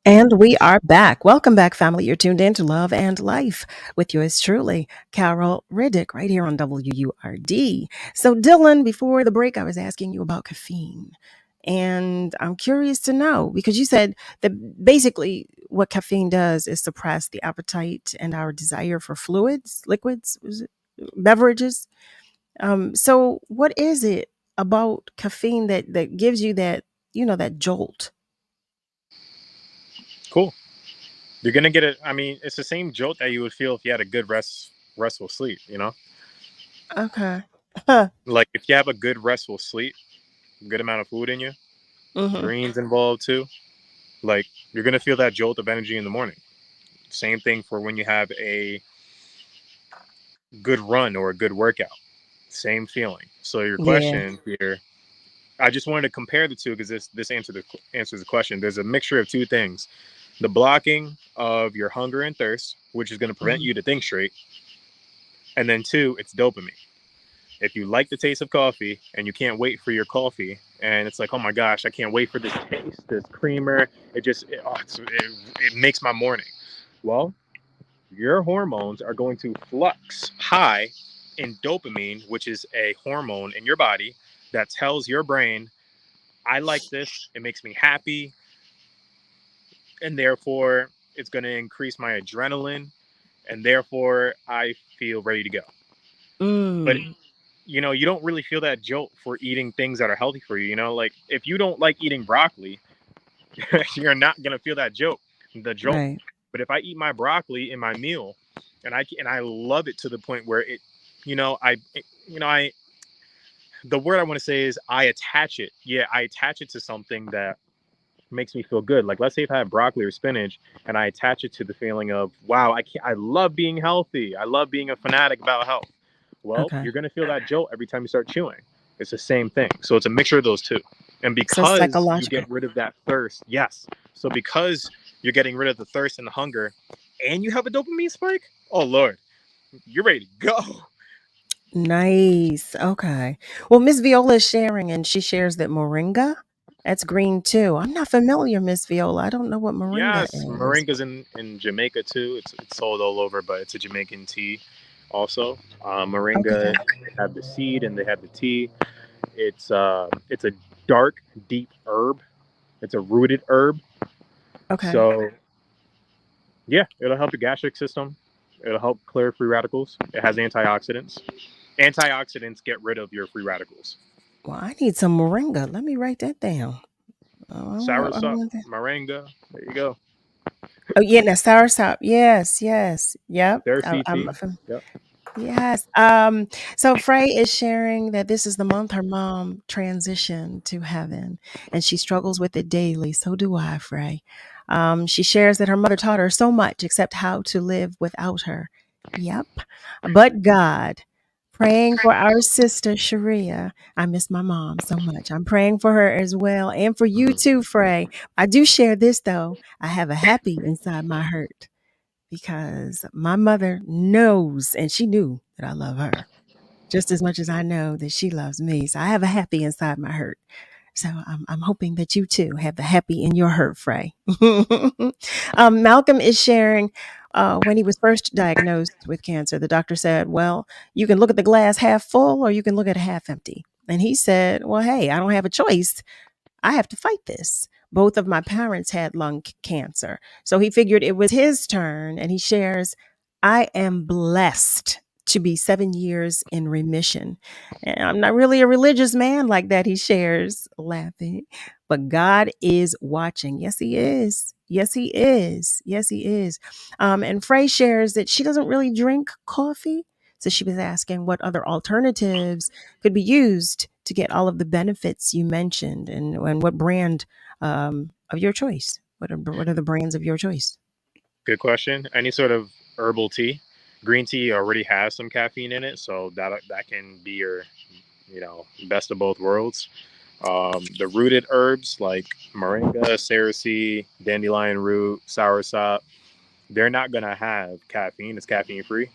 And we are back. Welcome back, family. You're tuned in to Love and Life with yours truly, Carol Riddick, right here on WURD. So, Dylan, before the break, I was asking you about caffeine. And I'm curious to know, because you said that basically what caffeine does is suppress the appetite and our desire for fluids, liquids, beverages. So what is it about caffeine that gives you that, that jolt? Cool. You're going to get it. I mean, it's the same jolt that you would feel if you had a good restful sleep, Okay. Huh. Like if you have a good restful sleep, good amount of food in you, Greens involved too. Like, you're gonna feel that jolt of energy in the morning. Same thing for when you have a good run or a good workout. Same feeling. So your Yeah. question here, I just wanted to compare the two because this answers the question. There's a mixture of two things: the blocking of your hunger and thirst, which is going to prevent Mhm. you to think straight, and then two, it's dopamine. If you like the taste of coffee and you can't wait for your coffee, and it's like, oh my gosh, I can't wait for this taste, this creamer. It makes my morning. Well, your hormones are going to flux high in dopamine, which is a hormone in your body that tells your brain, I like this, it makes me happy, and therefore it's going to increase my adrenaline, and therefore I feel ready to go. But Mm. you don't really feel that jolt for eating things that are healthy for you. Like if you don't like eating broccoli, you're not going to feel the jolt. Right. But if I eat my broccoli in my meal, and I love it to the point where I the word I want to say is I attach it. Yeah, I attach it to something that makes me feel good. Like, let's say if I have broccoli or spinach and I attach it to the feeling of, wow, I love being healthy. I love being a fanatic about health. Well, Okay. you're going to feel that jolt every time you start chewing. It's the same thing. So it's a mixture of those two. And So because you psychological. get rid of that thirst, yes. So because you're getting rid of the thirst and the hunger and you have a dopamine spike, oh Lord, you're ready to go. Nice. Okay. Well, Miss Viola is sharing, and she shares that moringa, that's green too. I'm not familiar, Miss Viola. I don't know what moringa Yes, is. moringa's in Jamaica too. It's sold all over, but it's a Jamaican tea also. Moringa, Okay. they have the seed and they have the tea. It's a dark, deep herb. It's a rooted herb. Okay. So yeah, it'll help your gastric system. It'll help clear free radicals. It has antioxidants. Antioxidants get rid of your free radicals. Well, I need some moringa. Let me write that down. I Soursop, want that. moringa. There you go. Oh, yeah, now soursop. Yes, yes. Yep. Thirsty I'm tea. Yep. yes. So Frey is sharing that this is the month her mom transitioned to heaven and she struggles with it daily. So do I, Frey. She shares that her mother taught her so much except how to live without her. Yep. But God. Praying for our sister Sharia. I miss my mom so much. I'm praying for her as well. And for you too, Frey. I do share this though. I have a happy inside my hurt because my mother knows and she knew that I love her just as much as I know that she loves me. So I have a happy inside my hurt. So I'm hoping that you too have the happy in your hurt, Frey. Malcolm is sharing when he was first diagnosed with cancer, the doctor said, well, you can look at the glass half full or you can look at it half empty. And he said, well, hey, I don't have a choice. I have to fight this. Both of my parents had lung cancer. So he figured it was his turn. And he shares, I am blessed to be 7 years in remission. And I'm not really a religious man like that, he shares, laughing. But God is watching. Yes, he is. Yes, he is. Yes, he is. And Frey shares that she doesn't really drink coffee. So she was asking what other alternatives could be used to get all of the benefits you mentioned, and what brand of your choice. What are the brands of your choice? Good question. Any sort of herbal tea. Green tea already has some caffeine in it, so that can be your, best of both worlds. The rooted herbs like moringa, cerasee, dandelion root, soursop, they're not gonna have caffeine. It's caffeine free.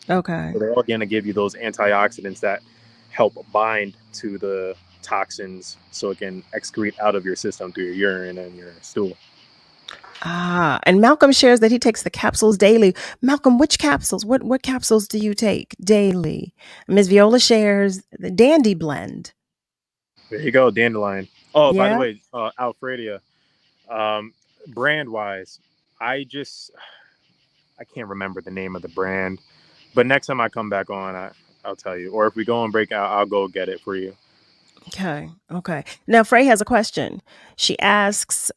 Okay. So they're all gonna give you those antioxidants that help bind to the toxins, so it can excrete out of your system through your urine and your stool. And Malcolm shares that he takes the capsules daily. Malcolm, which capsules? What capsules do you take daily? Ms. Viola shares the Dandy Blend. There you go, dandelion. Oh, by the Yeah. way, Alfredia, brand wise, I can't remember the name of the brand, but next time I come back on, I'll tell you. Or if we go on break out, I'll go get it for you. Okay. Okay. Now Frey has a question. She asks,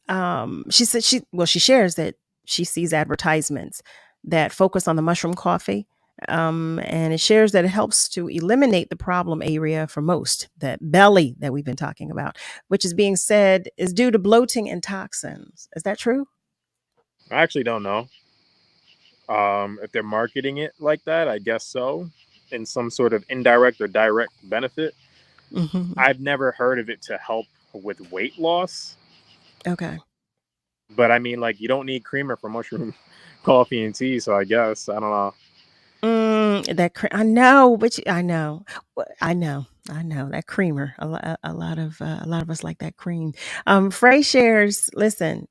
she said she shares that she sees advertisements that focus on the mushroom coffee. And it shares that it helps to eliminate the problem area for most, that belly that we've been talking about, which is being said is due to bloating and toxins. Is that true? I actually don't know. If they're marketing it like that, I guess so, in some sort of indirect or direct benefit. Mm-hmm. I've never heard of it to help with weight loss. Okay. But I mean, like, you don't need creamer for mushroom coffee and tea, so I guess I don't know. I know, but I know, I know that creamer. A lot of us like that cream. Frey shares. Listen,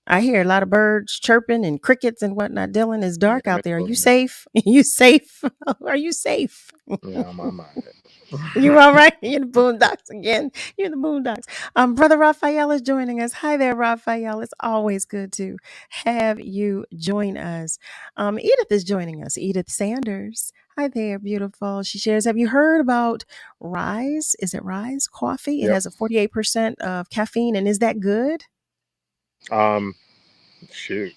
I hear a lot of birds chirping and crickets and whatnot. Dylan, it's Yeah, dark I'm out in there. Are the you wilderness. safe? You safe? Are you safe? Yeah, I'm all right. You all right? You're in the boondocks again. You're in the boondocks. Brother Raphael is joining us. Hi there, Raphael. It's always good to have you join us. Edith is joining us. Edith Sanders. Hi there, beautiful. She shares, have you heard about Rise? Is it Rise coffee? It Yep. has a 48% of caffeine, and is that good? Shoot.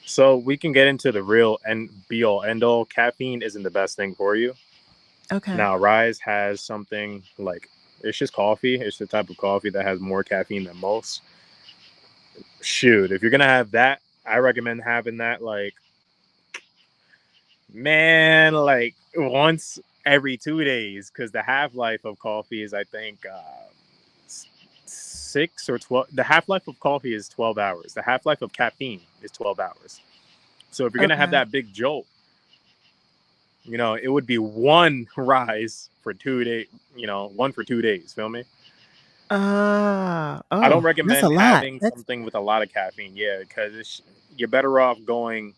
So we can get into the real and be all end all. Caffeine isn't the best thing for you. Okay. Now, Rise has something like, it's just coffee. It's the type of coffee that has more caffeine than most. Shoot, if you're gonna have that, I recommend having that like once every 2 days, because the half life of coffee is, I think, 6 or 12. The half life of coffee is 12 hours. The half life of caffeine is 12 hours. So if you're gonna have Okay. that big jolt, it would be one rise for 2 days. One for 2 days. Feel me? I don't That's a recommend lot. having That's something with a lot of caffeine. Yeah, because you're better off going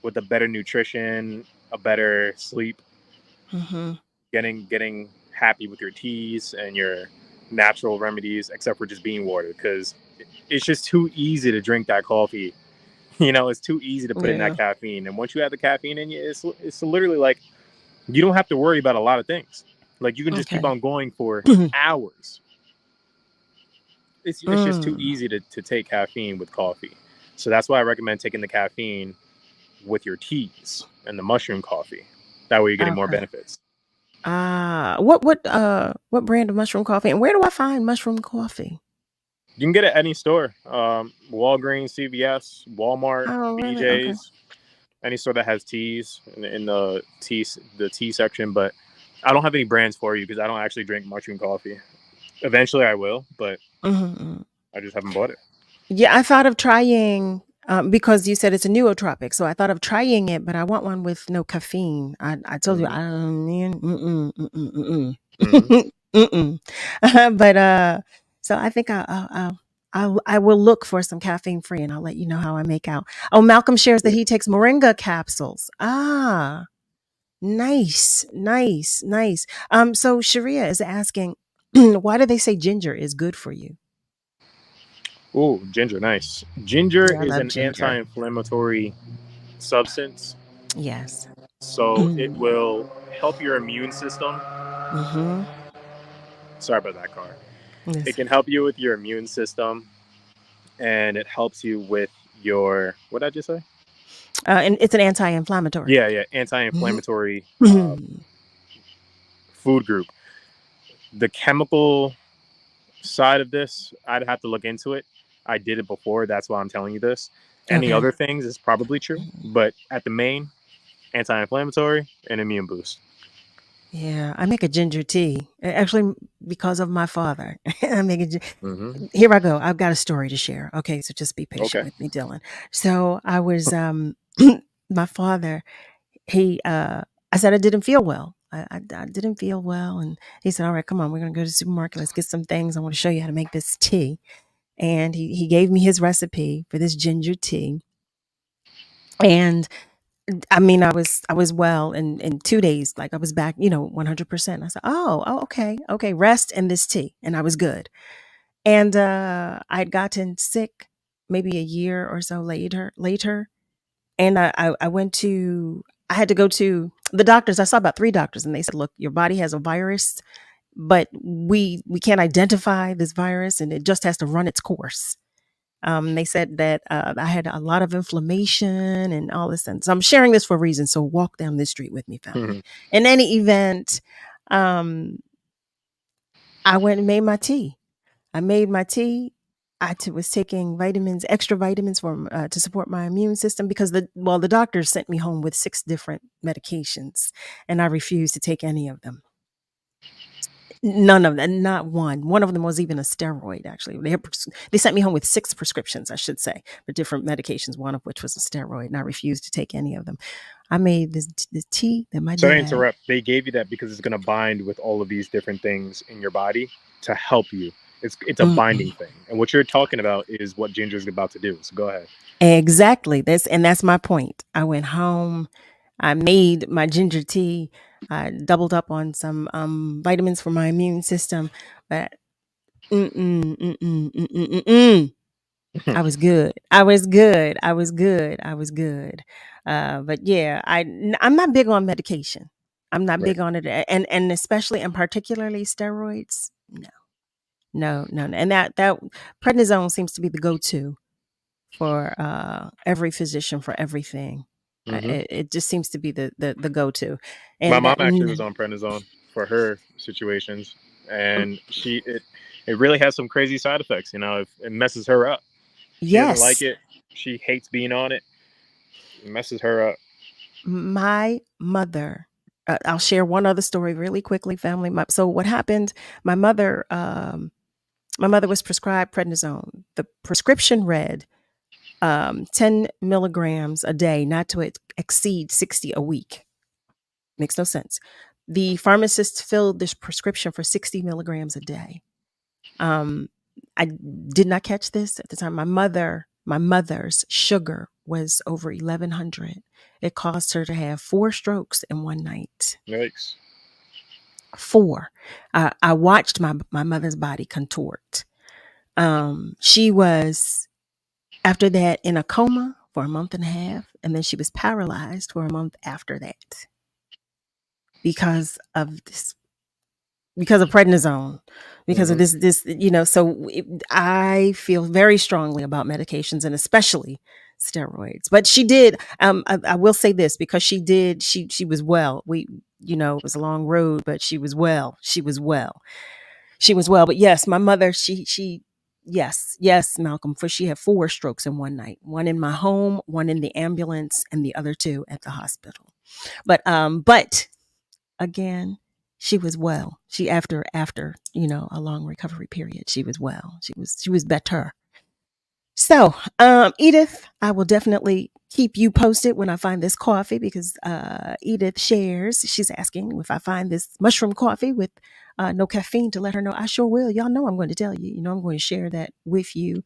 with a better nutrition, a better sleep, mm-hmm. getting happy with your teas and your natural remedies, except for just bean water, because it's just too easy to drink that coffee. It's too easy to put in Yeah. that caffeine, and once you have the caffeine in you, it's literally like you don't have to worry about a lot of things. Like, you can just keep Okay. on going for hours. It's just too easy to take caffeine with coffee. So that's why I recommend taking the caffeine with your teas and the mushroom coffee. That way you're getting more Okay. benefits. What brand of mushroom coffee, and where do I find mushroom coffee? You can get it at any store. Walgreens, CVS, Walmart, Oh, really? Okay. BJ's, any store that has teas in the tea section. But I don't have any brands for you because I don't actually drink mushroom coffee. Eventually I will, but Mm-hmm. I just haven't bought it. Yeah, I thought of trying because you said it's a nootropic, so I thought of trying it, but I want one with no caffeine. I told you, Mhm. I don't mean, Mhm. but so I think I will look for some caffeine free, and I'll let you know how I make out. Oh, Malcolm shares that he takes moringa capsules. Ah, nice, nice, nice. So Sharia is asking, why do they say ginger is good for you? Ooh, ginger, nice. Ginger Yeah, I is love an ginger. anti-inflammatory substance, Yes. so it will help your immune system. Mm-hmm. Sorry about that, car. It Yes. can help you with your immune system, and it helps you with your, what did I just say? And it's an anti-inflammatory. Yeah, anti-inflammatory Mhm. food group. The chemical side of this, I'd have to look into it. I did it before, that's why I'm telling you this. Any Okay. other things is probably true, but at the main, anti-inflammatory and immune boost. Yeah, I make a ginger tea. Actually, because of my father, I make a. Mm-hmm. Here I go. I've got a story to share. Okay, so just be patient Okay. with me, Dylan. So I was my father. I said I didn't feel well. I didn't feel well, and he said, "All right, come on, we're gonna go to the supermarket. Let's get some things. I want to show you how to make this tea." And he gave me his recipe for this ginger tea, and I mean, I was well in 2 days, like I was back, 100%. I said, okay, okay, rest and this tea, and I was good. And I'd gotten sick maybe a year or so later, and I went to I had to go to the doctors. I saw about 3 doctors, and they said, look, your body has a virus, but we can't identify this virus, and it just has to run its course. They said that I had a lot of inflammation and all this. And so I'm sharing this for a reason. So walk down this street with me, family. In any event, I went and made my tea. I made my tea. Was taking vitamins, extra vitamins for to support my immune system because the doctor sent me home with 6 different medications, and I refused to take any of them. None of them, not one. One of them was even a steroid. Actually, they sent me home with 6 prescriptions, I should say, for different medications. One of which was a steroid, and I refused to take any of them. I made this tea that my So to dad. interrupt, they gave you that because it's going to bind with all of these different things in your body to help you. It's a binding thing, and what you're talking about is what ginger is about to do. So go ahead. Exactly. That's my point. I went home. I made my ginger tea. I doubled up on some vitamins for my immune system, but I was good. I was good. I was good. I was good. But yeah, I'm not big on medication. I'm not big on it, and especially and particularly steroids. No. And that prednisone seems to be the go-to for every physician for everything. It just seems to be the go-to. My And mom actually was on prednisone for her situations, and it really has some crazy side effects. It messes her up. She doesn't like it. She hates being on it. It messes her up. My mother, I'll share one other story really quickly, family. So what happened? My mother was prescribed prednisone. The prescription read 10 milligrams a day, not to exceed 60 a week. Makes no sense. The pharmacist filled this prescription for 60 milligrams a day. I did not catch this at the time. My mother's sugar was over 1100. It caused her to have 4 strokes in one night. Yikes. 4. I watched my mother's body contort. She was, after that, in a coma for a month and a half, and then she was paralyzed for a month after that because of prednisone, because of this, so I feel very strongly about medications and especially steroids. But she did, I will say this, because she was well. It was a long road, but she was well. But yes, my mother, yes, Malcolm, for she had 4 strokes in one night, one in my home, one in the ambulance, and the other 2 at the hospital. But again, she was well. She after a long recovery period, she was well. She was better. So, Edith, I will definitely keep you posted when I find this coffee, because Edith shares. She's asking if I find this mushroom coffee with no caffeine, to let her know I sure will. Y'all know I'm going to tell you. I'm going to share that with you.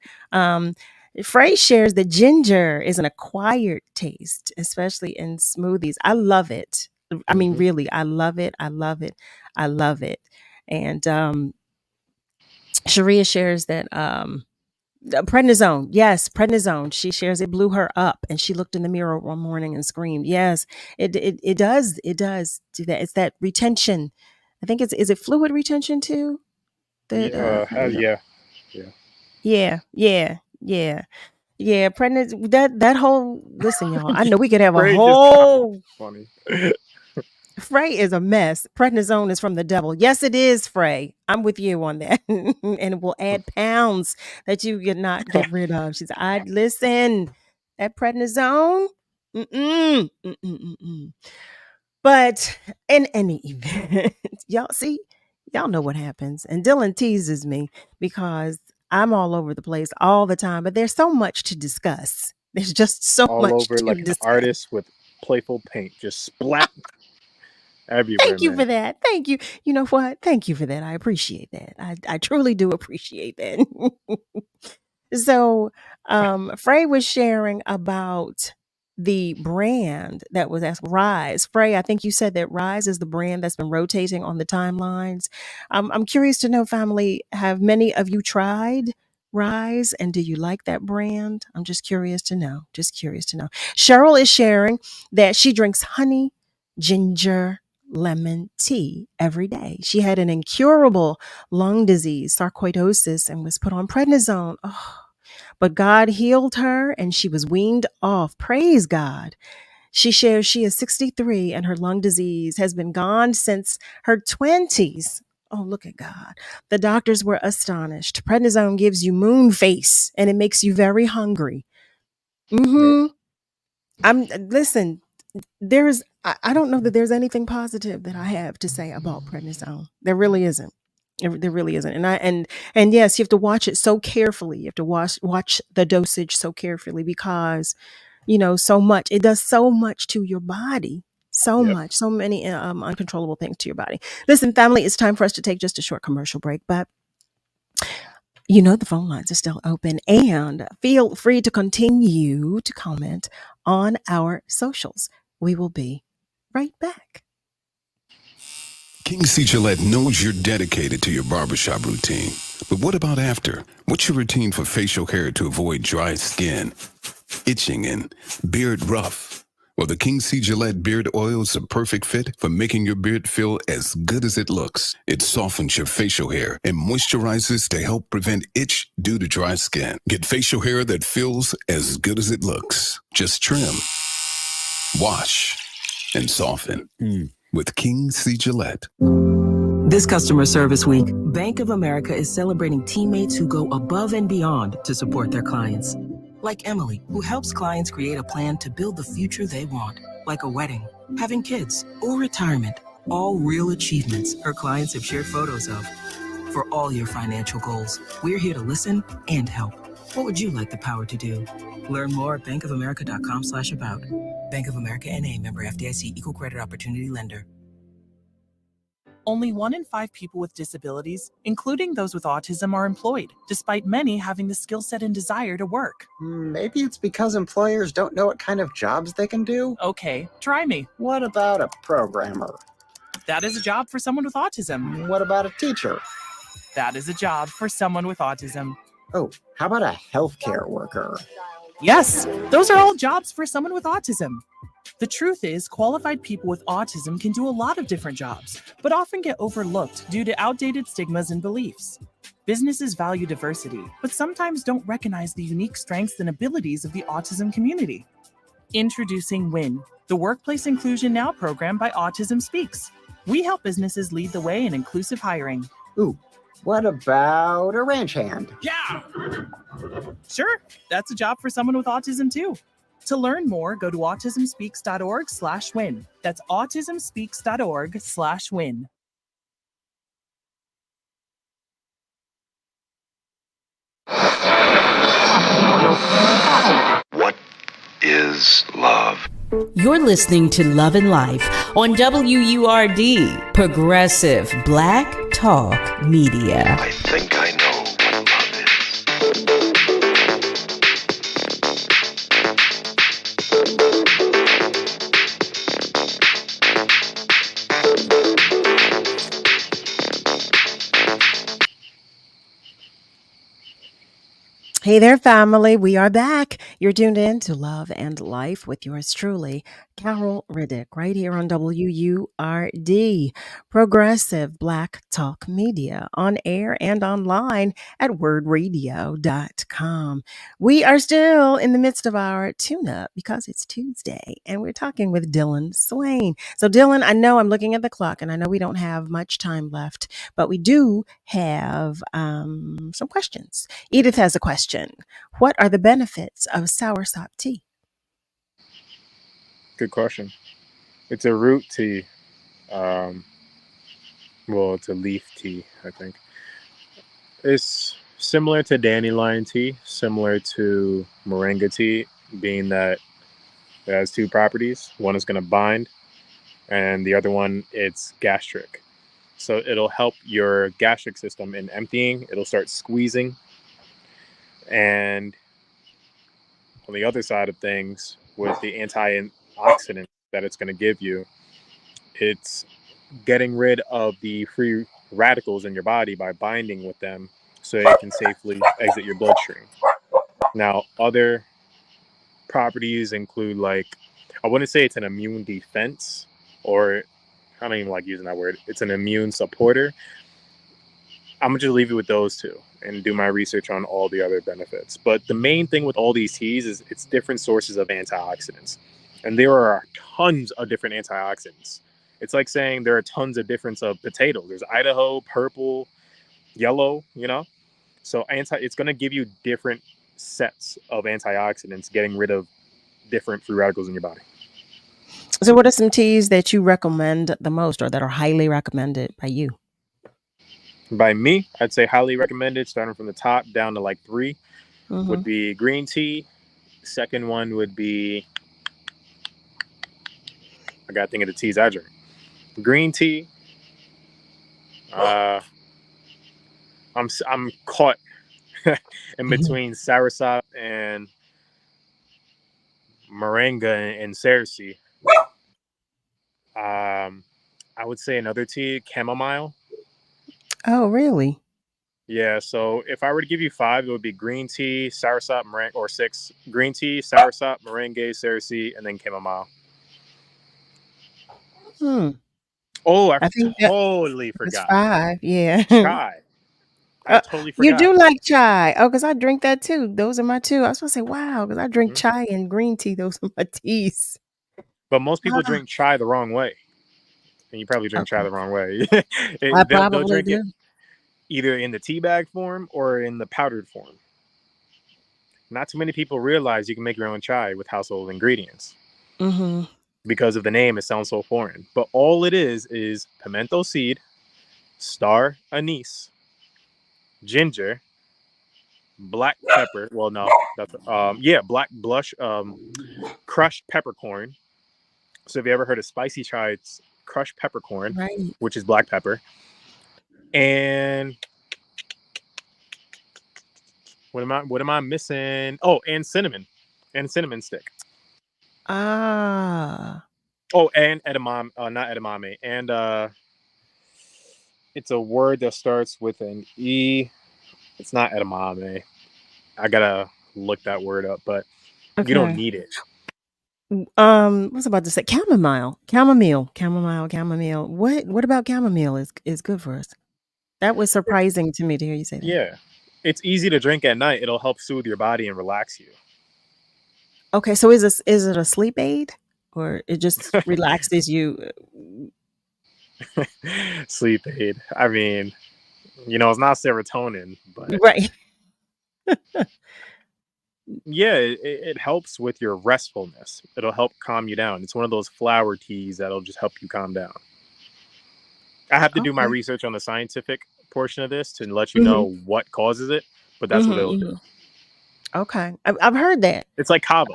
Frey shares that ginger is an acquired taste, especially in smoothies. I love it. I mean, really, I love it. I love it. I love it. And Sharia shares that prednisone. Yes, prednisone. She shares it blew her up, and she looked in the mirror one morning and screamed. Yes, it does. It does do that. It's that retention. I think is it fluid retention too? Yeah. Prednisone. That whole, listen, y'all. I know we could have a Frey whole. Funny. Frey is a mess. Prednisone is from the devil. Yes, it is, Frey. I'm with you on that. And it will add pounds that you cannot get rid of. She said, I listen, that prednisone. But in any event, y'all know what happens. And Dillon teases me because I'm all over the place all the time, but there's so much to discuss. There's just so all much over to like discuss. an artist with playful paint, just splat everywhere. Thank you for that. Thank you. You know what? Thank you for that. I appreciate that. I truly do appreciate that. So, Frey was sharing about the brand that was asked, Rise. Frey, I think you said that Rise is the brand that's been rotating on the timelines. I'm curious to know, family, have many of you tried Rise, and do you like that brand? I'm just curious to know. Cheryl is sharing that she drinks honey, ginger, lemon tea every day. She had an incurable lung disease, sarcoidosis, and was put on prednisone. Oh, but God healed her and she was weaned off. Praise God. She shares she is 63 and her lung disease has been gone since her 20s. Oh, look at God. The doctors were astonished. Prednisone gives you moon face and it makes you very hungry. Mm-hmm. Listen, I don't know that there's anything positive that I have to say about prednisone. There really isn't. There really isn't. And yes, you have to watch it so carefully. You have to watch the dosage so carefully because so much. It does so much to your body. So Yep. much. So many uncontrollable things to your body. Listen, family, it's time for us to take just a short commercial break, but the phone lines are still open and feel free to continue to comment on our socials. We will be right back. King C. Gillette knows you're dedicated to your barbershop routine. But what about after? What's your routine for facial hair to avoid dry skin, itching, and beard rough? Well, the King C. Gillette Beard Oil is a perfect fit for making your beard feel as good as it looks. It softens your facial hair and moisturizes to help prevent itch due to dry skin. Get facial hair that feels as good as it looks. Just trim, wash, and soften with King C. Gillette. This customer service week, Bank of America is celebrating teammates who go above and beyond to support their clients. Like Emily, who helps clients create a plan to build the future they want, like a wedding, having kids, or retirement. All real achievements her clients have shared photos of. For all your financial goals, we're here to listen and help. What would you like the power to do? Learn more at bankofamerica.com/about. Bank of America N.A., member FDIC, equal credit opportunity lender. Only 1 in 5 people with disabilities, including those with autism, are employed, despite many having the skill set and desire to work. Maybe it's because employers don't know what kind of jobs they can do? Okay, try me. What about a programmer? That is a job for someone with autism. What about a teacher? That is a job for someone with autism. Oh, how about a healthcare worker? Yes, those are all jobs for someone with autism. The truth is, qualified people with autism can do a lot of different jobs, but often get overlooked due to outdated stigmas and beliefs. Businesses value diversity, but sometimes don't recognize the unique strengths and abilities of the autism community. Introducing WIN, the Workplace Inclusion Now program by Autism Speaks. We help businesses lead the way in inclusive hiring. Ooh, what about a ranch hand? Yeah! Sure, that's a job for someone with autism too. To learn more, go to autismspeaks.org/win. That's autismspeaks.org/win. What is love? You're listening to Love and Life on WURD, Progressive Black Talk Media. I think I know what love is. Hey there, family. We are back. You're tuned in to Love and Life with yours truly, Carol Riddick, right here on WURD, Progressive Black Talk Media, on air and online at wordradio.com. We are still in the midst of our tune-up because it's Tuesday, and we're talking with Dillon Swaine. So, Dillon, I know I'm looking at the clock, and I know we don't have much time left, but we do have some questions. Edith has a question. What are the benefits of soursop tea? Good question. It's a root tea. Well, it's a leaf tea, I think. It's similar to dandelion tea, similar to moringa tea, being that it has two properties. One is going to bind, and the other one, it's gastric. So it'll help your gastric system in emptying. It'll start squeezing. And on the other side of things, with the antioxidant that it's going to give you, it's getting rid of the free radicals in your body by binding with them so it can safely exit your bloodstream. Now, other properties include, like, I wouldn't say it's an immune defense, or I don't even like using that word. It's an immune supporter. I'm gonna just leave it with those two and do my research on all the other benefits. But the main thing with all these teas is it's different sources of antioxidants, and there are tons of different antioxidants. It's like saying there are tons of difference of potatoes. There's Idaho, purple, yellow. So it's gonna give you different sets of antioxidants, getting rid of different free radicals in your body. So, what are some teas that you recommend the most, or that are highly recommended by you? By me, I'd say highly recommended, starting from the top down to like 3, would be green tea. Second one would be, I gotta think of the teas I drink. Green tea. I'm caught in between soursop and moringa and cerasee. I would say another tea, chamomile. Oh, really? Yeah, so if I were to give you 5, it would be green tea, soursop, meringue, or 6. Green tea, soursop, moringa, cerasee, and then chamomile. Oh, I think that totally it's forgot. 5. Yeah. Chai. I totally You forgot. do like chai? Oh, because I drink that too. Those are my 2. I was going to say, wow, because I drink chai and green tea. Those are my teas. But most people drink chai the wrong way. And you probably drink chai the wrong way. I They'll probably drink do. it either in the tea bag form or in the powdered form. Not too many people realize you can make your own chai with household ingredients. Because of the name, it sounds so foreign. But all it is pimento seed, star anise, ginger, black pepper. Well, no, that's black blush, crushed peppercorn. So have you ever heard of spicy chai? It's crushed peppercorn, which is black pepper, and what am I missing? Oh, and cinnamon stick. Ah. Oh, and edamame, not edamame, and it's a word that starts with an E. It's not edamame. I gotta look that word up, but you don't need it. What's about to say? Chamomile. What about chamomile is good for us? That was surprising to me to hear you say that. Yeah, it's easy to drink at night. It'll help soothe your body and relax you. Okay, so is it a sleep aid, or it just relaxes you? Sleep aid. I mean, it's not serotonin, but Right. yeah, it helps with your restfulness. It'll help calm you down. It's one of those flower teas that'll just help you calm down. I have to do my research on the scientific portion of this to let you know what causes it, but that's what it'll do. Okay, I've heard that. It's like kava.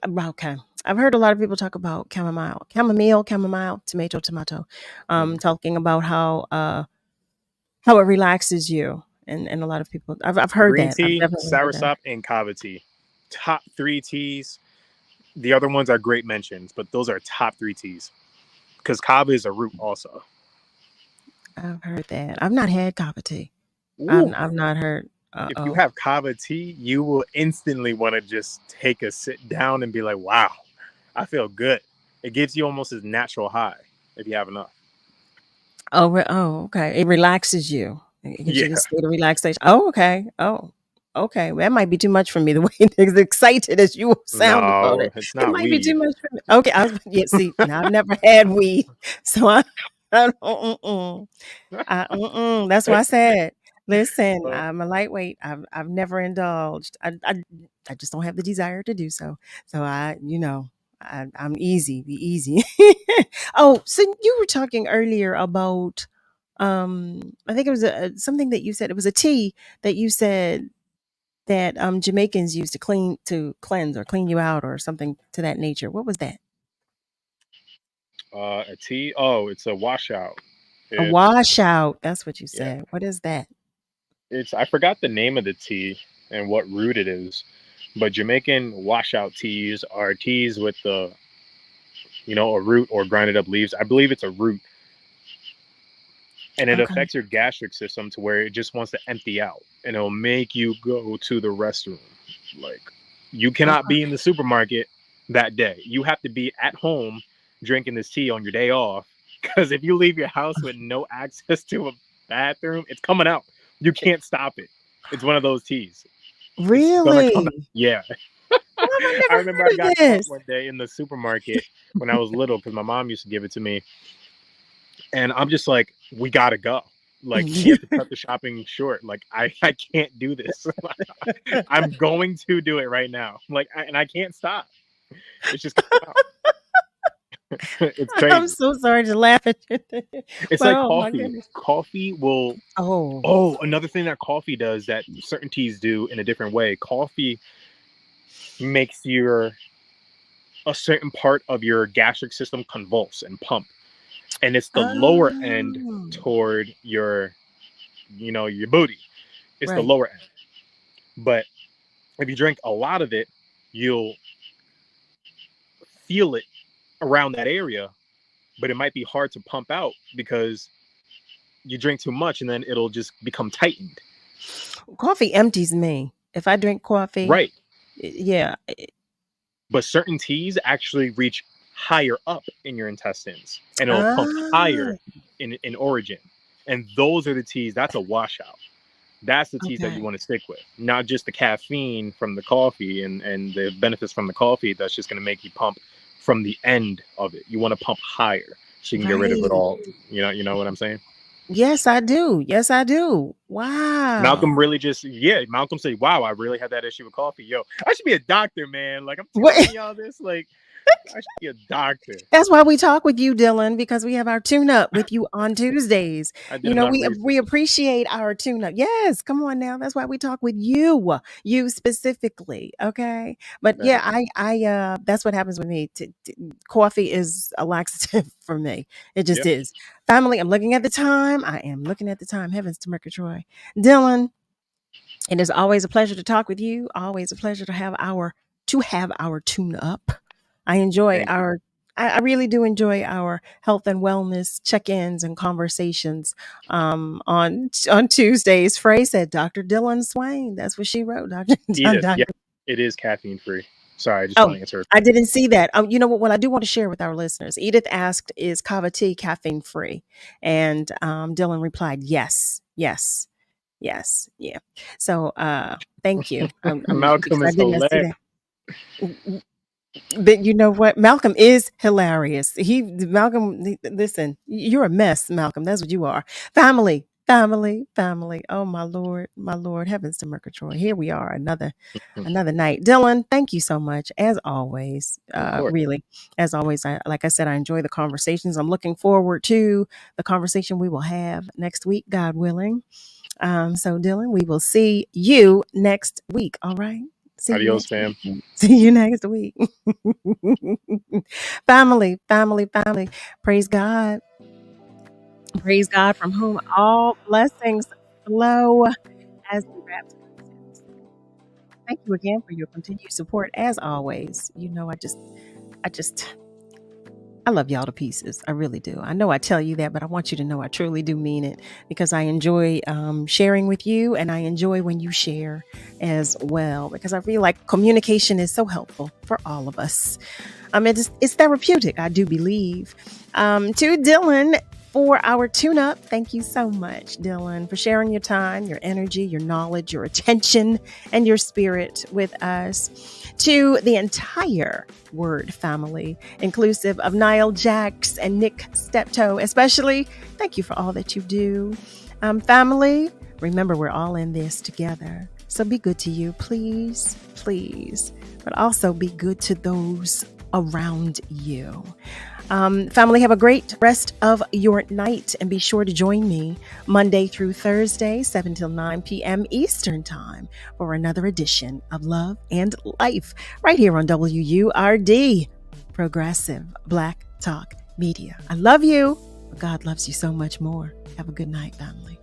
Okay, I've heard a lot of people talk about chamomile, tomato, talking about how it relaxes you, and a lot of people. I've heard Green that. I've tea, definitely heard that. soursop, and kava tea. Top 3 teas. The other ones are great mentions, but those are top 3 teas. Because kava is a root also. I've heard that. I've not had kava tea. I've not heard. If you have kava tea, you will instantly want to just take a sit down and be like, wow, I feel good. It gives you almost a natural high if you have enough. Okay. It relaxes you. It gives you the state of relaxation. Oh, okay. Okay. Well, that might be too much for me. The way as excited as you sound about it, it's not it might weed. be too much for me. Okay. See, now I've never had weed, so I don't. That's why I said, listen, I'm a lightweight. I've never indulged. I just don't have the desire to do so. So I'm easy. Be easy. Oh, so you were talking earlier about I think it was something that you said. It was a tea that you said that Jamaicans use to cleanse or clean you out or something to that nature. What was that? A tea? Oh, it's a washout. A washout. That's what you said. Yeah. What is that? I forgot the name of the tea and what root it is, but Jamaican washout teas are teas with a root or grinded up leaves. I believe it's a root. And it affects your gastric system to where it just wants to empty out, and it'll make you go to the restroom. Like, you cannot be in the supermarket that day. You have to be at home drinking this tea on your day off, because if you leave your house with no access to bathroom, it's coming out. You can't stop it. It's one of those teas. It's gonna come out. Really? Yeah. How have I I never remember heard I of got caught this? one day in the supermarket when I was little because my mom used to give it to me. And I'm just like, we gotta go. Like, we have to cut the shopping short. Like, I can't do this. I'm going to do it right now. Like, and I can't stop. It's just coming out. It's I'm crazy. so sorry to laugh at you. It's But like oh my coffee. goodness. Coffee will. Oh. Another thing that coffee does that certain teas do in a different way. Coffee makes a certain part of your gastric system convulse and pump. And it's the lower end Oh. toward your booty. It's the Right. lower end. But if you drink a lot of it, you'll feel it around that area, but it might be hard to pump out because you drink too much and then it'll just become tightened. Coffee empties me. If I drink coffee, Right. yeah. But certain teas actually reach higher up in your intestines and it'll pump Ah. higher in origin. And those are the teas, that's a washout. That's the teas that Okay. you want to stick with, not just the caffeine from the coffee and the benefits from the coffee. That's just going to make you pump from the end of it. You want to pump higher so you can get rid of it Right. all. You know what I'm saying? Yes, I do. Yes, I do. Wow. Malcolm really Malcolm said, wow, I really had that issue with coffee. Yo, I should be a doctor, man. Like, I'm What? telling y'all this, like, I should be a doctor. That's why we talk with you, Dillon, because we have our tune-up with you on Tuesdays. I did You know, enough we research. appreciate our tune-up. Yes, come on now. That's why we talk with you specifically. Okay. But yeah, I that's what happens with me. Coffee is a laxative for me. It just Yep. is. Family, I'm looking at the time. I am looking at the time. Heavens to Murgatroyd. Dillon, it is always a pleasure to talk with you. Always a pleasure to have our tune-up. I enjoy Thank you. our I really do enjoy our health and wellness check-ins and conversations on Tuesdays. Frey said Dr. Dillon Swaine. That's what she wrote. Dr. Edith, Dr. yeah, it is caffeine free. Sorry, I just want Oh, to answer. I didn't see that. You know what I do want to share with our listeners. Edith asked, is kava tea caffeine free? And Dillon replied, yes, yes, yes, yeah. So thank you. Malcolm Because I is did not see hilarious. that. But you know what? Malcolm is hilarious. Listen, you're a mess, Malcolm. That's what you are. Family. Oh my Lord, heavens to Murgatroyd. Here we are, another night. Dillon, thank you so much. As always, Of course. really, as always, like I said, I enjoy the conversations. I'm looking forward to the conversation we will have next week, God willing. So Dillon, we will see you next week. All right. See you Adios, next fam. week. See you next week. Family. Praise God. Praise God, from whom all blessings flow. As we wrap today's episode. Thank you again for your continued support. As always, you know, I love y'all to pieces. I really do. I know I tell you that, but I want you to know I truly do mean it, because I enjoy sharing with you, and I enjoy when you share as well, because I feel like communication is so helpful for all of us. It's therapeutic, I do believe. To Dillon for our tune-up, thank you so much, Dillon, for sharing your time, your energy, your knowledge, your attention, and your spirit with us. To the entire Word family, inclusive of Niall Jacks and Nick Steptoe, especially, thank you for all that you do. Family, remember, we're all in this together. So be good to you, please, but also be good to those around you. Family, have a great rest of your night, and be sure to join me Monday through Thursday, 7 till 9 p.m. Eastern Time, for another edition of Love and Life, right here on WURD, Progressive Black Talk Media. I love you, but God loves you so much more. Have a good night, family.